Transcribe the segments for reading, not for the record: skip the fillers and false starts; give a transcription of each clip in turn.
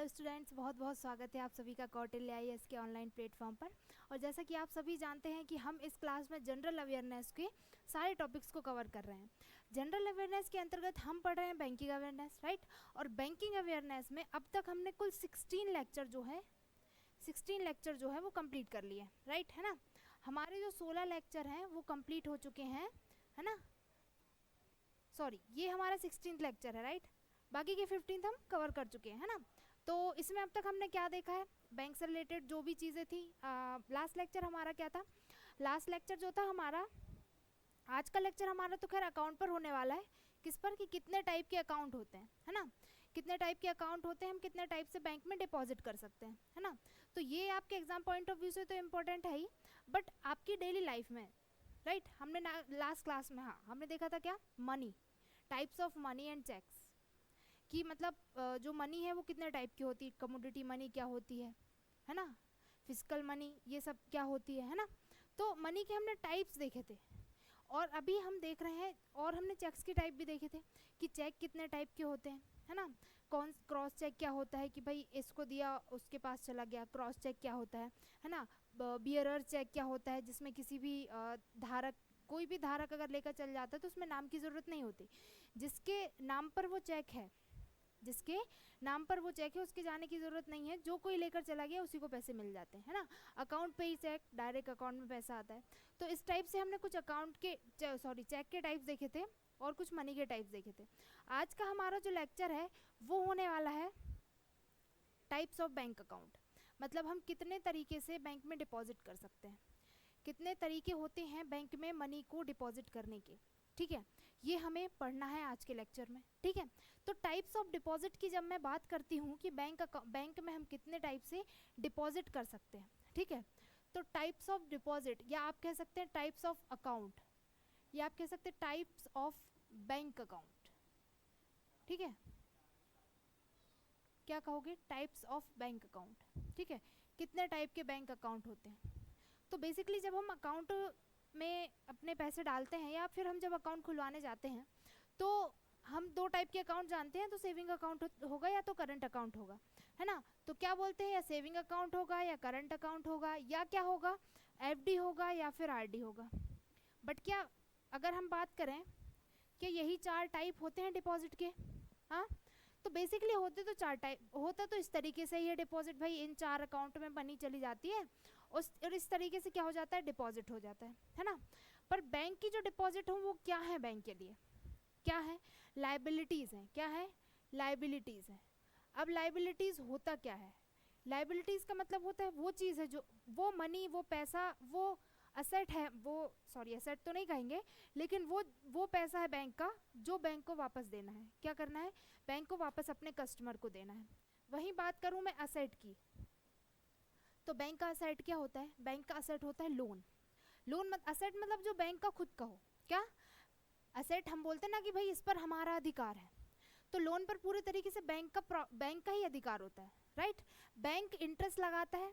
Hello students, बहुत बहुत स्वागत है आप सभी का कौटिल्य आईएएस के ऑनलाइन प्लेटफॉर्म पर। और जैसा कि आप सभी जानते हैं कि हम इस क्लास में जनरल अवेयरनेस के सारे टॉपिक्स को कवर कर रहे हैं। जनरल अवेयरनेस के अंतर्गत हम पढ़ रहे हैं बैंकिंग अवेयरनेस, राइट। और बैंकिंग अवेयरनेस में अब तक हमने कुल 16 लेक्चर जो है वो कंप्लीट कर लिए, राइट, है ना। हमारे जो 16 लेक्चर हैं वो कंप्लीट हो चुके हैं, है ना। सॉरी, ये हमारा 16th लेक्चर है, राइट। बाकी के 15th हम कवर कर चुके हैं, है ना। तो इसमें अब तक हमने क्या देखा है, बैंक से रिलेटेड जो भी चीज़ें थी। लास्ट लेक्चर हमारा क्या था, लास्ट लेक्चर जो था हमारा, आज का लेक्चर हमारा तो खैर अकाउंट पर होने वाला है। किस पर, कि कितने टाइप के अकाउंट होते हैं, है ना। कितने टाइप के अकाउंट होते हैं, हम कितने टाइप से बैंक में डिपॉजिट कर सकते हैं, है ना। तो ये आपके एग्जाम पॉइंट ऑफ व्यू से तो इम्पोर्टेंट है ही, बट आपकी डेली लाइफ में, राइट। हमने लास्ट क्लास में, हाँ, हमने देखा था क्या, money, types of money and cheques, कि मतलब जो मनी है वो कितने टाइप की होती है। कमोडिटी मनी क्या होती है ना। फिजिकल मनी ये सब क्या होती है ना। तो मनी के हमने टाइप्स देखे थे, और अभी हम देख रहे हैं, और हमने चेक्स के टाइप भी देखे थे कि चेक कितने टाइप के होते हैं, है ना। कौन क्रॉस चेक क्या होता है, कि भाई इसको दिया उसके पास चला गया, क्रॉस चेक क्या होता है ना। बियरर चेक क्या होता है, जिसमें किसी भी धारक, कोई भी धारक अगर लेकर चल जाता है तो उसमें नाम की ज़रूरत नहीं होती। जिसके नाम पर वो चेक है, उसके जाने की ज़रूरत नहीं है, जो कोई लेकर चला गया उसी को पैसे मिल जाते हैं, है ना। अकाउंट पे ही चेक, डायरेक्ट अकाउंट में पैसा आता है। तो इस टाइप से हमने कुछ चेक के टाइप्स देखे थे और कुछ मनी के टाइप्स देखे थे। आज का हमारा जो लेक्चर है वो होने वाला है टाइप्स ऑफ बैंक अकाउंट, मतलब हम कितने तरीके से बैंक में डिपॉजिट कर सकते हैं, कितने तरीके होते हैं बैंक में मनी को डिपॉजिट करने के, ठीक है। ये हमें पढ़ना है आज के लेक्चर में, ठीक है। तो टाइप्स ऑफ डिपॉजिट की जब मैं बात करती हूँ कि बैंक में हम कितने टाइप से डिपॉजिट कर सकते हैं, ठीक है। तो टाइप्स ऑफ डिपॉजिट, या आप कह सकते हैं टाइप्स ऑफ अकाउंट, या आप कह सकते हैं टाइप्स ऑफ बैंक अकाउंट, ठीक है। क्या कहोगे, टाइप्स ऑफ बैंक अकाउंट, ठीक है। कितने टाइप के बैंक अकाउंट होते हैं। तो बेसिकली जब हम अकाउंट में अपने पैसे डालते हैं, या फिर हम जब अकाउंट खुलवाने जाते हैं, तो हम दो टाइप के अकाउंट जानते हैं, तो सेविंग अकाउंट होगा या तो करंट अकाउंट होगा, है ना। तो क्या बोलते हैं, या सेविंग अकाउंट होगा या करंट अकाउंट होगा, या क्या होगा, एफडी होगा या फिर आरडी होगा। बट क्या, अगर हम बात करें कि यही चार टाइप होते हैं डिपॉजिट के, हाँ, तो बेसिकली होते तो चार टाइप, होता तो इस तरीके से ही है डिपॉजिट, भाई इन चार अकाउंट में मनी चली जाती है और इस तरीके से क्या हो जाता है, डिपॉजिट हो जाता है ना। पर बैंक की जो डिपॉजिट हो वो क्या है, बैंक के लिए क्या है, लाइबिलिटीज़ हैं। क्या है, लाइबिलिटीज़ है। अब लाइबिलिटीज़ होता क्या है, लाइबिलिटीज़ का मतलब होता है वो चीज़ है, जो वो मनी, वो पैसा, वो असेट है, वो सॉरी असेट तो नहीं कहेंगे, लेकिन वो पैसा है बैंक का, जो बैंक को वापस देना है। क्या करना है, बैंक को वापस अपने कस्टमर को देना है। वहीं बात करूं मैं असेट की, तो बैंक का असेट क्या होता है, बैंक का असेट होता है लोन। असेट मतलब जो बैंक का खुद का हो। क्या, असेट हम बोलते हैं ना कि भाई इस पर हमारा अधिकार है, तो लोन पर पूरे तरीके से बैंक का ही अधिकार होता है, राइट। बैंक इंटरेस्ट लगाता है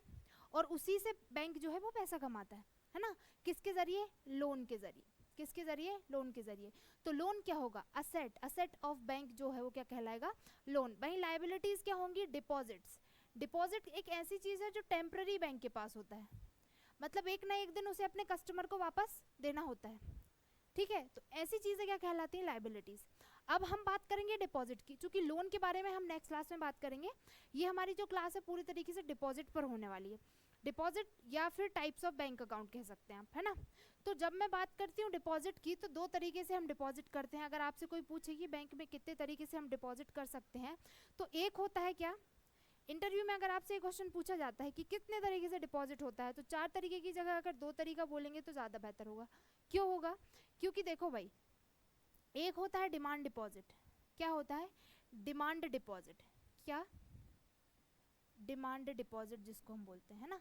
और उसी से बैंक जो है वो पैसा कमाता है ना। किसके जरिए, लोन के जरिए। किसके जरिए, लोन के जरिए। तो लोन क्या होगा, असेट ऑफ बैंक जो है वो क्या कहलाएगा, लोन। वहीं लाइबिलिटीज क्या होंगी, डिपॉजिट्स। डिपॉजिट एक ऐसी चीज है जो टेम्पररी बैंक के पास होता है, मतलब एक ना एक दिन उसे अपने कस्टमर को वापस देना होता है, ठीक है। तो ऐसी चीज़ें क्या कहलाती हैं, लाइबिलिटीज़। अब हम बात करेंगे डिपॉजिट की, चूंकि लोन के बारे में हम नेक्स्ट क्लास में बात करेंगे। ये हमारी जो क्लास है पूरी तरीके से डिपॉजिट पर होने वाली है। डिपॉजिट या फिर टाइप्स ऑफ बैंक अकाउंट कह सकते हैं आप, है ना। तो जब मैं बात करती हूँ डिपॉजिट की, तो दो तरीके से हम डिपॉजिट करते हैं। अगर आपसे कोई पूछे कि बैंक में कितने तरीके से हम डिपॉजिट कर सकते हैं, तो एक होता है क्या, इंटरव्यू में अगर आपसे एक क्वेश्चन पूछा जाता है कि कितने तरीके से डिपॉजिट होता है, तो चार तरीके की जगह अगर दो तरीका बोलेंगे तो ज़्यादा बेहतर होगा। क्यों होगा, क्योंकि देखो भाई, एक होता है डिमांड डिपॉजिट। क्या होता है, डिमांड डिपॉजिट। क्या, डिमांड डिपॉजिट जिसको हम बोलते हैं ना।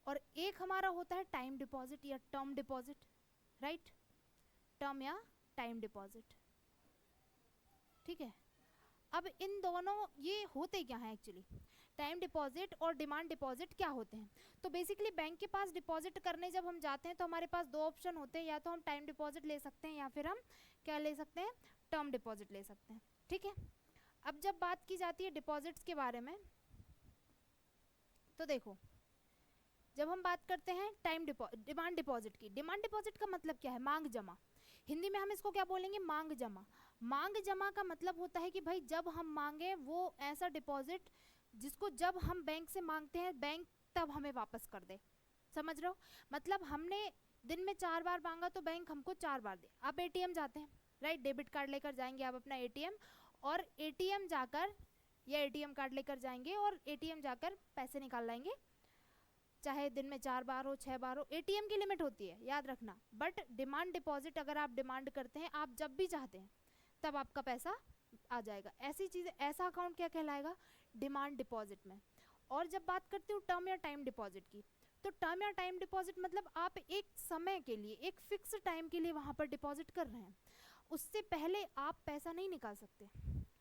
और एक हमारा होता है टाइम डिपॉजिट या टर्म डिपॉजिट, राइट, टर्म या टाइम डिपॉजिट, ठीक है। अब इन दोनों ये होते क्या हैं एक्चुअली, टाइम डिपॉजिट और डिमांड डिपॉजिट क्या होते हैं। तो बेसिकली बैंक के पास डिपॉजिट करने जब हम जाते हैं तो हमारे पास दो ऑप्शन होते हैं, या तो हम टाइम डिपॉजिट ले सकते हैं या फिर हम क्या ले सकते हैं, टर्म डिपॉजिट ले सकते हैं, ठीक है। अब जब बात की जाती है डिपॉजिट्स के बारे में, तो देखो जब हम बात करते हैं डिमांड डिपॉजिट की, डिमांड डिपॉजिट का मतलब क्या है? मांग जमा। हिंदी में हम इसको क्या बोलेंगे? मांग जमा। मांग जमा का मतलब होता है कि भाई जब हम मांगे वो ऐसा डिपॉजिट जिसको जब हम बैंक से मांगते हैं बैंक तब हमें वापस कर दे। समझ रहे हो? मतलब हमने दिन में 4 बार मांगा तो बैंक हमको 4 बार दे। आप एटीएम जाते हैं, राइट? डेबिट कार्ड लेकर जाएंगे आप अपना एटीएम, और एटीएम जाकर या एटीएम कार्ड लेकर जाएंगे और एटीएम जाकर पैसे निकाल लाएंगे, चाहे दिन में 4 बार हो 6 बार हो, एटीएम की लिमिट होती है, याद रखना। बट डिमांड डिपॉजिट अगर आप डिमांड करते हैं, आप जब भी चाहते हैं तब आपका पैसा आ जाएगा। ऐसी चीज़, ऐसा अकाउंट क्या कहलाएगा? डिमांड डिपॉजिट में। और जब बात करती हूँ टर्म या टाइम डिपॉजिट की, तो टर्म या टाइम डिपॉजिट मतलब आप एक समय के लिए, एक फिक्स टाइम के लिए वहाँ पर डिपॉजिट कर रहे हैं, उससे पहले आप पैसा नहीं निकाल सकते।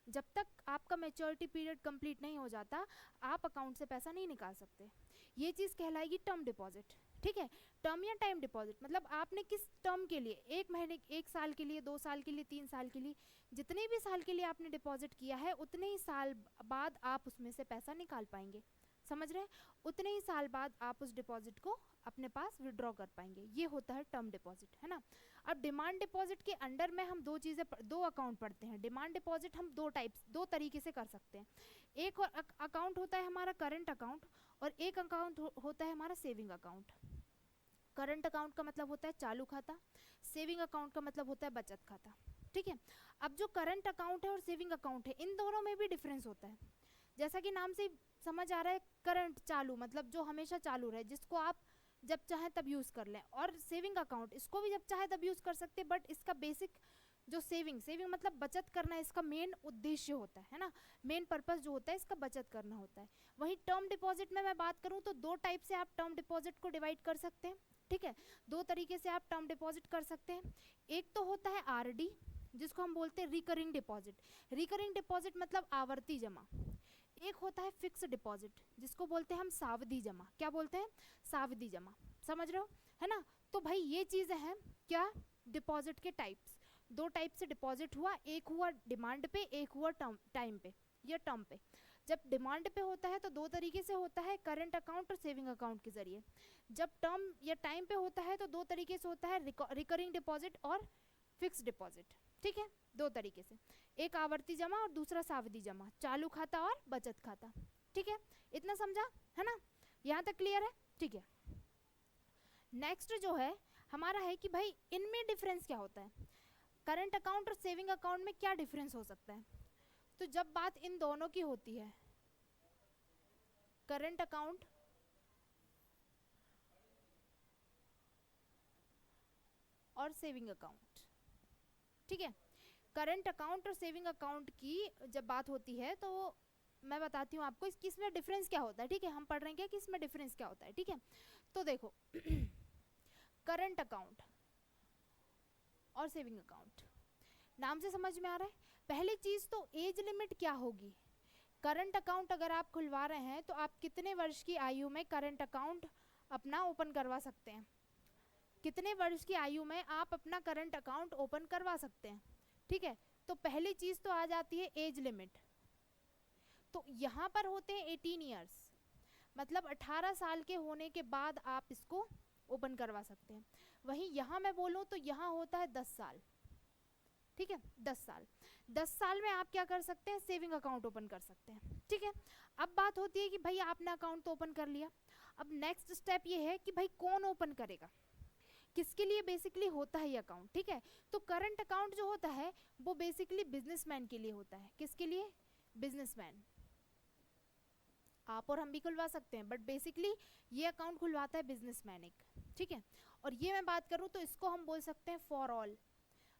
जब तक आपका मैच्योरिटी पीरियड कंप्लीट नहीं हो जाता, आप अकाउंट से पैसा नहीं निकाल सकते। ये चीज़ कहलाएगी टर्म डिपॉजिट। ठीक है? टर्म या टाइम डिपॉजिट मतलब आपने किस टर्म के लिए, 1 महीने, 1 साल के लिए, 2 साल के लिए, 3 साल के लिए, जितने भी साल के लिए आपने डिपॉजिट किया है उतने ही साल बाद आप उसमें से पैसा निकाल पाएंगे। समझ रहे हैं? उतने ही साल बाद आप उस डिपॉजिट को अपने पास विड्रॉ कर पाएंगे। ये होता है टर्म डिपॉजिट, है ना? अब डिमांड डिपॉजिट के अंडर में हम दो अकाउंट पढ़ते हैं। डिमांड डिपॉजिट हम दो तरीके से कर सकते हैं। एक अकाउंट होता है हमारा करंट अकाउंट, और एक अकाउंट होता है हमारा सेविंग अकाउंट। करंट अकाउंट का मतलब होता है चालू खाता, सेविंग अकाउंट का मतलब होता है बचत खाता। ठीक है? अब जो करंट अकाउंट है और सेविंग अकाउंट है, इन दोनों में भी डिफरेंस होता है। जैसा कि नाम से समझ आ रहा है, करंट चालू मतलब जो हमेशा चालू रहे, जिसको आप जब चाहे तब यूज़ कर लें, और सेविंग अकाउंट इसको भी जब चाहे तब यूज़ कर सकते हैं, बट इसका बेसिक जो सेविंग मतलब बचत करना, इसका मेन उद्देश्य होता है ना? मेन पर्पस जो होता है इसका बचत करना होता है। वहीं टर्म डिपॉजिट में मैं बात करूं तो 2 टाइप से आप टर्म डिपॉजिट को डिवाइड कर सकते हैं। ठीक है? 2 तरीके से आप टर्म डिपॉजिट कर सकते हैं। एक तो होता है आरडी, जिसको हम बोलते हैं रिकरिंग डिपॉजिट। रिकरिंग डिपॉजिट मतलब आवर्ती जमा। एक होता है फिक्स डिपॉजिट, जिसको बोलते हैं हम सावधि जमा। क्या बोलते हैं? सावधि जमा। समझ रहे हो? है ना? तो भाई ये चीज़ें हैं क्या? डिपॉजिट के टाइप्स। 2 टाइप से डिपॉजिट हुआ, एक हुआ डिमांड पे, एक हुआ टाइम पे या टर्म पे। जब डिमांड पे होता है तो 2 तरीके से होता है, करंट अकाउंट और सेविंग अकाउंट के जरिए। जब टर्म या टाइम पे होता है तो 2 तरीके से होता है, रिकरिंग डिपॉजिट और फिक्स डिपॉजिट। ठीक है? 2 तरीके से, एक आवर्ती जमा और दूसरा सावधि जमा, चालू खाता और बचत खाता। ठीक है? इतना समझा है ना? यहाँ तक क्लियर है? ठीक है। नेक्स्ट जो है हमारा है कि भाई इनमें डिफरेंस क्या होता है, करंट अकाउंट और सेविंग अकाउंट में क्या डिफरेंस हो सकता है। तो जब बात इन दोनों की होती है, करंट अकाउंट और सेविंग अकाउंट, ठीक है, करंट अकाउंट और सेविंग अकाउंट की जब बात होती है तो मैं बताती हूँ आपको इसमें डिफरेंस क्या होता है। ठीक है? हम पढ़ रहे हैं कि इसमें डिफरेंस क्या होता है। ठीक है? तो देखो करंट अकाउंट और सेविंग अकाउंट, नाम से समझ में आ रहा है। पहली चीज तो एज लिमिट क्या होगी। करंट अकाउंट अगर आप खुलवा रहे हैं तो आप कितने वर्ष की आयु में करंट अकाउंट अपना ओपन करवा सकते हैं, कितने वर्ष की आयु में आप अपना करंट अकाउंट ओपन करवा सकते हैं। ठीक है? तो पहली चीज तो आ जाती है एज लिमिट। तो यहाँ पर होते हैं 18 ईयर्स, मतलब 18 साल के होने के बाद आप इसको ओपन करवा सकते हैं। वहीं यहाँ मैं बोलूँ तो यहाँ होता है 10 साल। ठीक है? 10 साल, 10 साल में आप क्या कर सकते हैं, सेविंग अकाउंट ओपन कर सकते हैं। ठीक है? अब बात होती है कि भाई आपने अकाउंट तो ओपन कर लिया, अब नेक्स्ट स्टेप ये है कि भाई कौन ओपन करेगा, किसके लिए बेसिकली होता है ये अकाउंट। ठीक है? तो करंट अकाउंट जो होता है वो बेसिकली बिजनेसमैन के लिए होता है। किसके लिए? बिजनेसमैन। आप और हम भी खुलवा सकते हैं, बट बेसिकली ये अकाउंट खुलवाता है बिजनेसमैन एक। ठीक है? और ये मैं बात करूँ तो इसको हम बोल सकते हैं फॉर ऑल,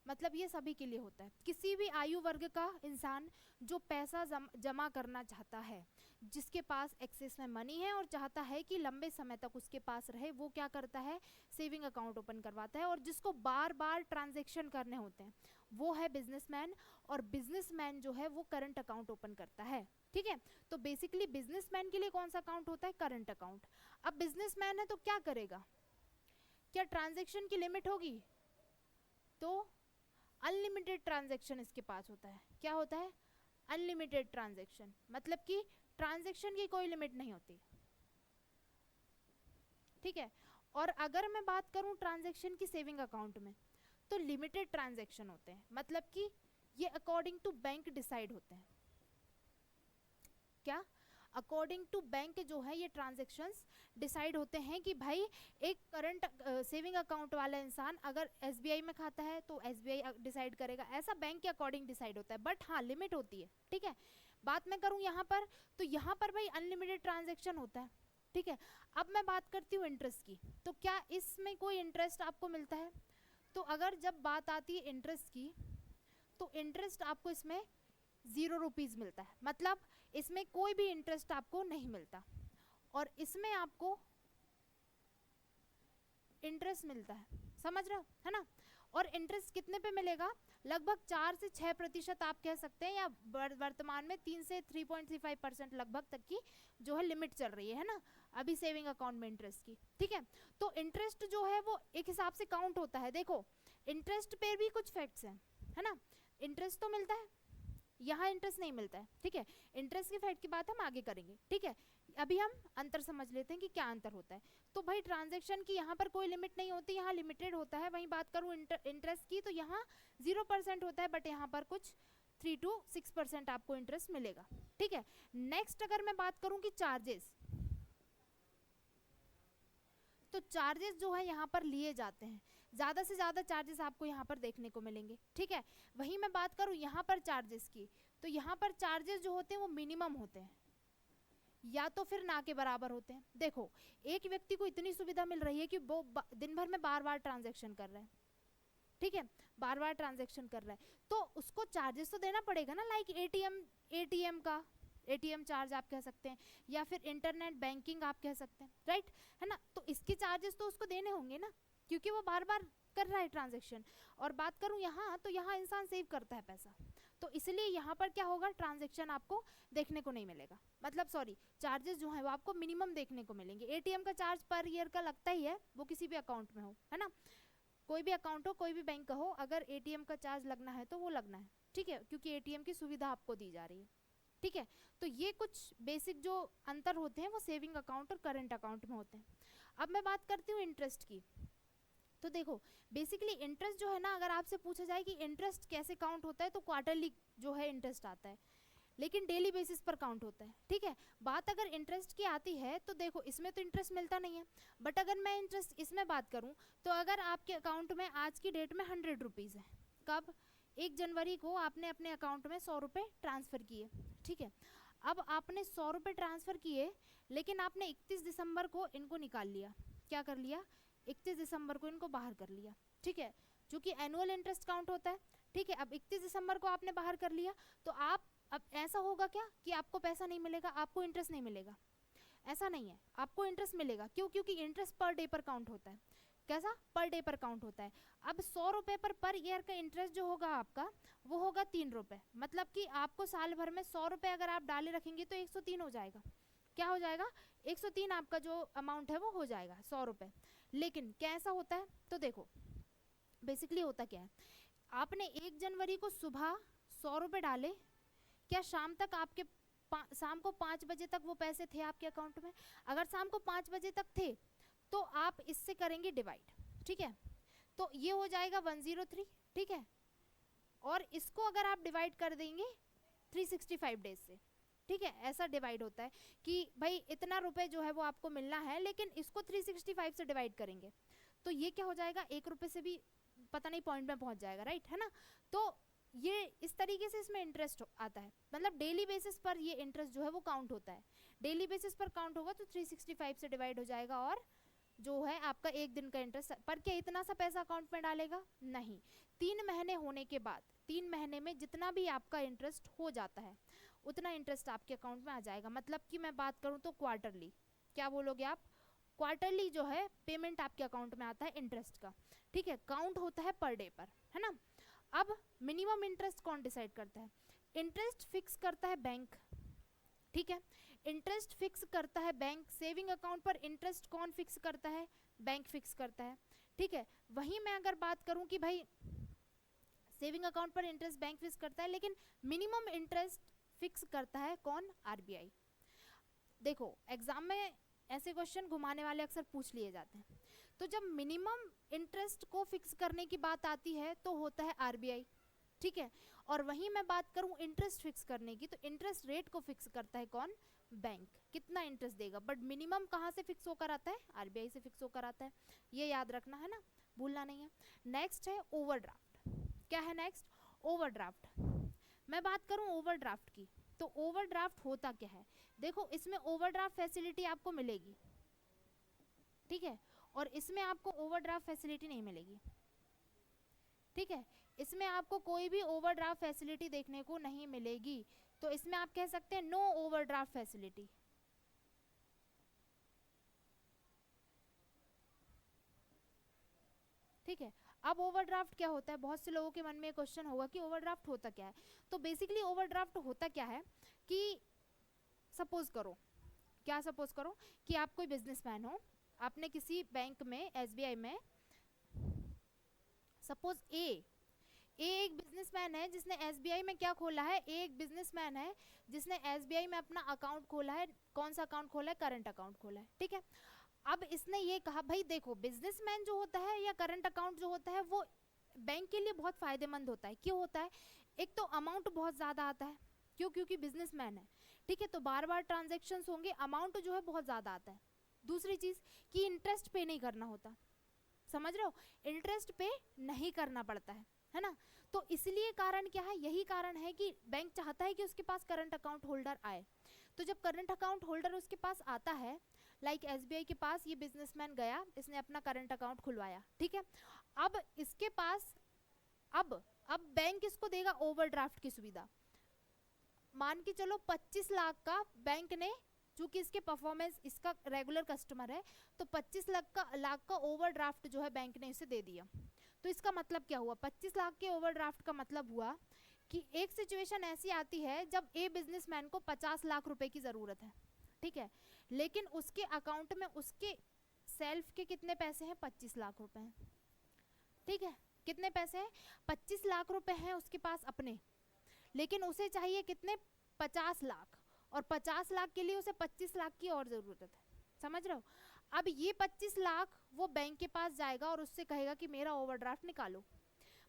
मतलब ये सभी के लिए होता है। किसी भी आयु वर्ग का इंसान जो पैसा जमा करना चाहता है, जिसके पास एक्सेस में मनी है और चाहता है कि लंबे समय तक उसके पास रहे, वो क्या करता है, सेविंग अकाउंट ओपन करवाता है। और जिसको बार बार ट्रांजैक्शन करने होते हैं वो है बिजनेसमैन, और बिजनेसमैन जो है वो करंट अकाउंट ओपन करता है। ठीक है? तो बेसिकली बिजनेसमैन के लिए कौन सा अकाउंट होता है, करंट अकाउंट। अब बिजनेसमैन है तो क्या करेगा, क्या ट्रांजैक्शन की लिमिट होगी, तो अनलिमिटेड ट्रांजैक्शन इसके पास होता है। क्या होता है, अनलिमिटेड ट्रांजैक्शन, मतलब कि ट्रांजैक्शन की कोई लिमिट नहीं होती, ठीक है। और अगर मैं बात करूं ट्रांजैक्शन की सेविंग अकाउंट में, तो लिमिटेड ट्रांजैक्शन होते हैं, मतलब कि ये अकॉर्डिंग टू बैंक डिसाइड होते हैं। क्या? अकॉर्डिंग टू बैंक जो है ये ट्रांजैक्शंस डिसाइड होते हैं कि भाई एक करंट सेविंग अकाउंट वाला इंसान अगर एसबीआई में खाता है तो एसबीआई डिसाइड करेगा, ऐसा बैंक के अकॉर्डिंग डिसाइड होता है। बट हाँ, लिमिट होती है, ठीक है। बात मैं करूँ यहाँ पर, तो यहाँ पर भाई अनलिमिटेड ट्रांजेक्शन होता है, ठीक है। अब मैं बात करती हूँ इंटरेस्ट की, तो क्या इसमें कोई इंटरेस्ट आपको मिलता है? तो अगर जब बात आती है इंटरेस्ट की, तो इंटरेस्ट आपको इसमें 0 रुपीज़ मिलता है, मतलब इसमें कोई भी इंटरेस्ट आपको नहीं मिलता। और इसमें आपको इंटरेस्ट मिलता है, समझ रहे हो, है ना। और इंटरेस्ट कितने पे मिलेगा? लगभग 4 से 6% आप कह सकते हैं, या वर्तमान में 3 से 3.35% लगभग तक की जो है लिमिट चल रही है ना अभी सेविंग अकाउंट में इंटरेस्ट की, ठीक है। तो इंटरेस्ट जो है वो एक हिसाब से काउंट होता है। देखो इंटरेस्ट पे भी कुछ फैक्ट्स हैं, है ना। इंटरेस्ट तो मिलता है, यहाँ इंटरेस्ट नहीं मिलता है, ठीक है। इंटरेस्ट के फैक्ट की बात हम आगे करेंगे, ठीक है। अभी हम अंतर समझ लेते हैं कि क्या अंतर होता है। तो भाई ट्रांजैक्शन की यहाँ पर कोई लिमिट नहीं होती, यहाँ लिमिटेड होता है। वहीं बात करूँ इंटरेस्ट की, तो यहाँ 0% होता है, बट यहाँ पर कुछ 3 to 6% आपको इंटरेस्ट मिलेगा, ठीक है। नेक्स्ट अगर मैं बात करूँ कि चार्जेस, तो चार्जेस जो है यहाँ पर लिए जाते हैं, ज़्यादा से ज़्यादा चार्जेस आपको यहाँ पर देखने को मिलेंगे, ठीक है। वहीं मैं बात करूँ यहाँ पर चार्जेस की, तो यहाँ पर चार्जेस जो होते हैं वो मिनिमम होते हैं, या तो फिर ना के बराबर होते हैं। देखो एक व्यक्ति को इतनी सुविधा मिल रही है कि वो दिन भर में बार बार ट्रांजेक्शन कर रहे हैं, ठीक है, बार बार ट्रांजेक्शन कर रहा है, तो उसको चार्जेस तो देना पड़ेगा ना, लाइक एटीएम का एटीएम चार्ज आप कह सकते हैं, या फिर इंटरनेट बैंकिंग आप कह सकते हैं, राइट, है ना। तो इसके चार्जेस तो उसको देने होंगे ना, क्योंकि वो बार बार कर रहा है ट्रांजेक्शन। और बात करूँ यहाँ, तो यहाँ इंसान सेव करता है पैसा, तो इसलिए यहाँ पर क्या होगा, ट्रांजेक्शन आपको देखने को नहीं मिलेगा, मतलब सॉरी चार्जेस जो है वो आपको मिनिमम देखने को मिलेंगे। एटीएम का चार्ज पर ईयर का लगता ही है, वो किसी भी अकाउंट में हो, है ना, कोई भी अकाउंट हो, कोई भी बैंक का हो, अगर एटीएम का चार्ज लगना है तो वो लगना है, ठीक है, क्योंकि एटीएम की सुविधा आपको दी जा रही है, ठीक है। तो ये कुछ बेसिक जो अंतर होते हैं वो सेविंग अकाउंट और करंट अकाउंट में होते हैं। अब मैं बात करती हूँ इंटरेस्ट की, तो देखो बेसिकली इंटरेस्ट जो है ना, अगर आपसे पूछा जाए कि इंटरेस्ट कैसे काउंट होता है, तो क्वार्टरली जो है इंटरेस्ट आता है, लेकिन डेली बेसिस पर काउंट होता है, ठीक है। बात अगर इंटरेस्ट की आती है, तो देखो इसमें तो इंटरेस्ट मिलता नहीं है, बट अगर मैं इंटरेस्ट इसमें बात करूं, तो अगर आपके अकाउंट में आज की डेट में 100 रुपीज़ है, कब? 1 जनवरी को आपने अपने अकाउंट में 100 रुपये ट्रांसफ़र किए, ठीक है। अब आपने 100 रुपये ट्रांसफ़र किए, लेकिन आपने 31 दिसंबर को इनको निकाल लिया, क्या कर लिया, 31 दिसंबर को इनको बाहर कर लिया, ठीक है, चूँकि एनुअल इंटरेस्ट काउंट होता है, ठीक है। अब 31 दिसंबर को आपने बाहर कर लिया, तो आप अब ऐसा होगा क्या कि आपको पैसा नहीं मिलेगा, आपको इंटरेस्ट नहीं मिलेगा? ऐसा नहीं है, आपको इंटरेस्ट मिलेगा। क्यों? क्योंकि इंटरेस्ट पर डे पर काउंट होता है। कैसा? पर डे पर काउंट होता है। अब 100 रुपये पर ईयर का इंटरेस्ट जो होगा आपका, वो होगा 3 रुपये, मतलब कि आपको साल भर में 100 रुपये अगर आप डाले रखेंगे तो 103 हो जाएगा। क्या हो जाएगा? 103 आपका जो अमाउंट है वो हो जाएगा 100 रुपये। लेकिन कैसा होता है, तो देखो बेसिकली होता क्या है, आपने 1 जनवरी को सुबह 100 रुपये डाले, क्या शाम तक आपके शाम को 5 बजे तक वो पैसे थे आपके अकाउंट में? अगर शाम को 5 बजे तक थे, तो आप इससे करेंगे डिवाइड, ठीक है, तो ये हो जाएगा 103, ठीक है। और इसको अगर आप डिवाइड कर देंगे 365 डेज से, ठीक है, ऐसा डिवाइड होता है कि भाई इतना रुपए जो है वो आपको मिलना है, लेकिन इसको 365 से डिवाइड करेंगे, तो ये क्या हो जाएगा, 1 रुपये से भी पता नहीं पॉइंट में पहुंच जाएगा, राइट, है ना। तो ये इस तरीके से इसमें इंटरेस्ट आता है, मतलब डेली बेसिस पर ये इंटरेस्ट जो है वो काउंट होता है। डेली बेसिस पर काउंट होगा तो 365 से डिवाइड हो जाएगा, और जो है आपका 1 दिन का इंटरेस्ट। पर क्या इतना सा पैसा अकाउंट में डालेगा? नहीं, 3 महीने होने के बाद, 3 महीने में जितना भी आपका इंटरेस्ट हो जाता है उतना इंटरेस्ट आपके अकाउंट में आ जाएगा। मतलब कि मैं बात करूँ तो क्वार्टरली, क्या बोलोगे आप, क्वार्टरली जो है पेमेंट आपके अकाउंट में आता है इंटरेस्ट का, ठीक है, काउंट होता है पर डे पर, है ना। अब मिनिमम इंटरेस्ट कौन डिसाइड करता है? इंटरेस्ट फिक्स करता है बैंक, ठीक है, इंटरेस्ट फिक्स करता है बैंक। सेविंग अकाउंट पर इंटरेस्ट कौन फिक्स करता है? बैंक फिक्स करता है, ठीक है। वहीं मैं अगर बात करूं कि भाई सेविंग अकाउंट पर इंटरेस्ट बैंक फिक्स करता है, लेकिन मिनिमम इंटरेस्ट फिक्स करता है कौन? आरबीआई। देखो एग्जाम में ऐसे क्वेश्चन घुमाने वाले अक्सर पूछ लिए जाते हैं। तो जब मिनिमम इंटरेस्ट को फिक्स करने की बात आती है तो होता है आरबीआई, ठीक है। और वहीं मैं बात करूं इंटरेस्ट फिक्स करने की, तो इंटरेस्ट रेट को फिक्स करता है कौन? बैंक। कितना इंटरेस्ट देगा, बट मिनिमम कहाँ से फिक्स होकर आता है? आरबीआई से फिक्स होकर आता है। ये याद रखना है ना, भूलना नहीं है। नेक्स्ट है ओवरड्राफ्ट। क्या है नेक्स्ट? ओवरड्राफ्ट। मैं बात करूं ओवरड्राफ्ट की, तो ओवरड्राफ्ट होता क्या है? देखो इसमें ओवरड्राफ्ट फैसिलिटी आपको मिलेगी, ठीक है, और इसमें आपको ओवरड्राफ्ट फैसिलिटी नहीं मिलेगी, ठीक है। इसमें आपको कोई भी ओवरड्राफ्ट फैसिलिटी देखने को नहीं मिलेगी, तो इसमें आप कह सकते हैं नो ओवरड्राफ्ट फैसिलिटी। ठीक है। अब ओवरड्राफ्ट क्या होता है? बहुत से लोगों के मन में क्वेश्चन होगा कि ओवरड्राफ्ट होता क्या है। तो बेसिकली ओवरड्राफ्ट होता क्या है कि सपोज करो, क्या सपोज करो कि आप कोई बिजनेसमैन हो, आपने किसी बैंक में, एसबीआई में, सपोज ए एक बिजनेसमैन है जिसने एसबीआई में क्या खोला है? एक बिजनेसमैन है जिसने एसबीआई में अपना अकाउंट खोला है। कौन सा अकाउंट खोला है? करंट अकाउंट खोला है, ठीक है। अब इसने ये कहा भाई देखो बिजनेसमैन जो होता है या करंट अकाउंट जो होता है वो बैंक के लिए बहुत फायदेमंद होता है। क्यों होता है? एक तो अमाउंट बहुत ज्यादा आता है, क्यों? क्योंकि बिजनेसमैन है, ठीक है, तो बार बार ट्रांजेक्शन होंगे, अमाउंट जो है बहुत ज्यादा आता है। दूसरी चीज कि इंटरेस्ट पे नहीं करना होता, समझ रहे हो, इंटरेस्ट पे नहीं करना पड़ता है ना। तो इसलिए कारण क्या है? यही कारण है कि बैंक चाहता है कि उसके पास करंट अकाउंट होल्डर आए। तो जब करंट अकाउंट होल्डर उसके पास आता है, लाइक एसबीआई के पास ये बिजनेसमैन गया, इसने अपना करंट अकाउंट खुलवाया, ठीक है। अब इसके पास अब बैंक इसको देगा ओवरड्राफ्ट की सुविधा। मान के चलो 25 लाख का बैंक ने, चूंकि इसके परफॉर्मेंस, इसका रेगुलर कस्टमर है, तो 25 लाख का ओवरड्राफ्ट जो है बैंक ने इसे दे दिया। तो इसका मतलब क्या हुआ? 25 लाख के ओवरड्राफ्ट का मतलब हुआ कि एक सिचुएशन ऐसी आती है जब ए बिजनेसमैन को 50 लाख रुपए की जरूरत है, ठीक है, लेकिन उसके अकाउंट में उसके सेल्फ के कितने पैसे हैं? 25 लाख रुपए हैं, ठीक है। कितने पैसे हैं? 25 लाख रुपए हैं उसके पास अपने, लेकिन उसे चाहिए कितने? 50 लाख, और 50 लाख के लिए उसे 25 लाख की और जरूरत है, समझ रहे हो। अब ये 25 लाख वो बैंक के पास जाएगा और उससे कहेगा कि मेरा ओवरड्राफ्ट निकालो,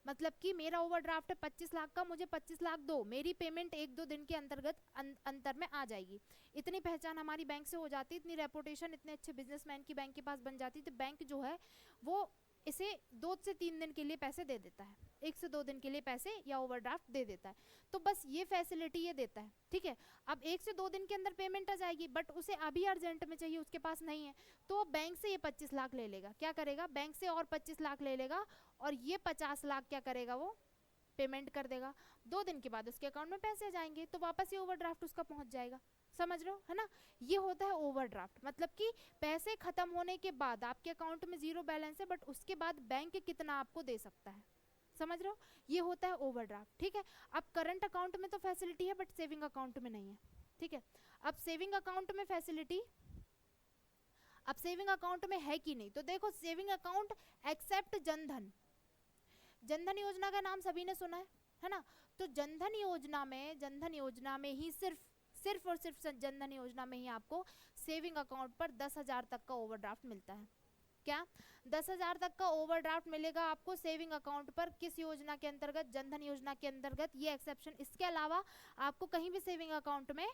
मतलब कि मेरा ओवरड्राफ्ट है 25 लाख का, मुझे 25 लाख दो, मेरी पेमेंट 1-2 दिन के अंतर्गत अंतर में आ जाएगी। इतनी पहचान हमारी बैंक से हो जाती, इतनी रेपुटेशन इतने अच्छे बिजनेसमैन की बैंक के पास बन जाती, तो बैंक जो है वो इसे 2 से 3 दिन के लिए पैसे दे देता है, 1 से 2 दिन के लिए पैसे या ओवरड्राफ्ट दे देता है। तो बस ये फैसिलिटी ये देता है, ठीक है। अब 1 से 2 दिन के अंदर पेमेंट आ जाएगी, बट उसे अभी अर्जेंट में चाहिए, उसके पास नहीं है, तो बैंक से ये 25 लाख ले लेगा। क्या करेगा? बैंक से और 25 लाख ले लेगा, और ये 50 लाख क्या करेगा? वो पेमेंट कर देगा। 2 दिन के बाद उसके अकाउंट में पैसे आ जाएंगे, तो वापस ये ओवरड्राफ्ट उसका पहुंच जाएगा, समझ रहे हो, है ना। ये होता है ओवरड्राफ्ट, मतलब कि पैसे खत्म होने के बाद आपके अकाउंट में 0 बैलेंस है, बट उसके बाद बैंक कितना आपको दे सकता है, समझ रहे हो, ये होता है ओवरड्राफ्ट, ठीक है। अब करंट अकाउंट में तो फैसिलिटी है, बट सेविंग अकाउंट में नहीं है, ठीक है। अब सेविंग अकाउंट में फैसिलिटी, अब सेविंग अकाउंट में है कि नहीं, तो देखो saving account except Jandhan, Jandhan Yojana का नाम सभी ने सुना है ना। तो जनधन योजना में ही सिर्फ और सिर्फ जनधन योजना में ही आपको सेविंग अकाउंट पर 10,000 तक का ओवरड्राफ्ट मिलता है। क्या? 10,000 तक का ओवरड्राफ्ट मिलेगा आपको सेविंग अकाउंट पर, किस योजना के अंतर्गत? जनधन योजना के अंतर्गत, ये एक्सेप्शन। इसके अलावा आपको कहीं भी सेविंग अकाउंट में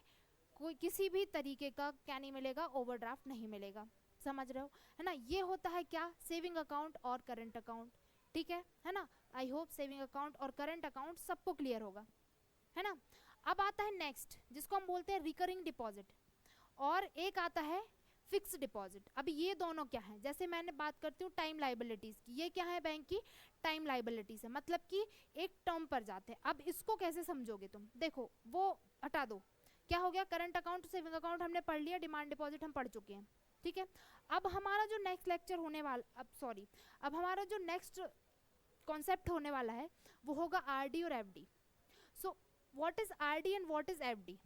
कोई किसी भी तरीके का क्या नहीं मिलेगा? ओवरड्राफ्ट नहीं मिलेगा, समझ रहे हो, है ना। ये होता है क्या? सेविंग अकाउंट और करंट अकाउंट, ठीक है ना। आई होप सेविंग अकाउंट और करंट अकाउंट सबको क्लियर होगा, है ना। अब आता है नेक्स्ट, जिसको हम बोलते हैं रिकरिंग डिपॉजिट, और एक आता है फिक्स डिपॉजिट। अब ये दोनों क्या है? जैसे मैंने बात करती हूँ टाइम लाइबिलिटीज की, ये क्या है? बैंक की टाइम लाइबिलिटीज है, मतलब कि एक टर्म पर जाते हैं। अब इसको कैसे समझोगे तुम? देखो वो हटा दो, क्या हो गया? करंट अकाउंट सेविंग अकाउंट हमने पढ़ लिया, डिमांड डिपॉजिट हम पढ़ चुके हैं, ठीक है। अब हमारा जो नेक्स्ट लेक्चर होने वाला, अब हमारा जो नेक्स्ट कॉन्सेप्ट होने वाला है वो होगा आरडी और FD. So what is RD and what is FD?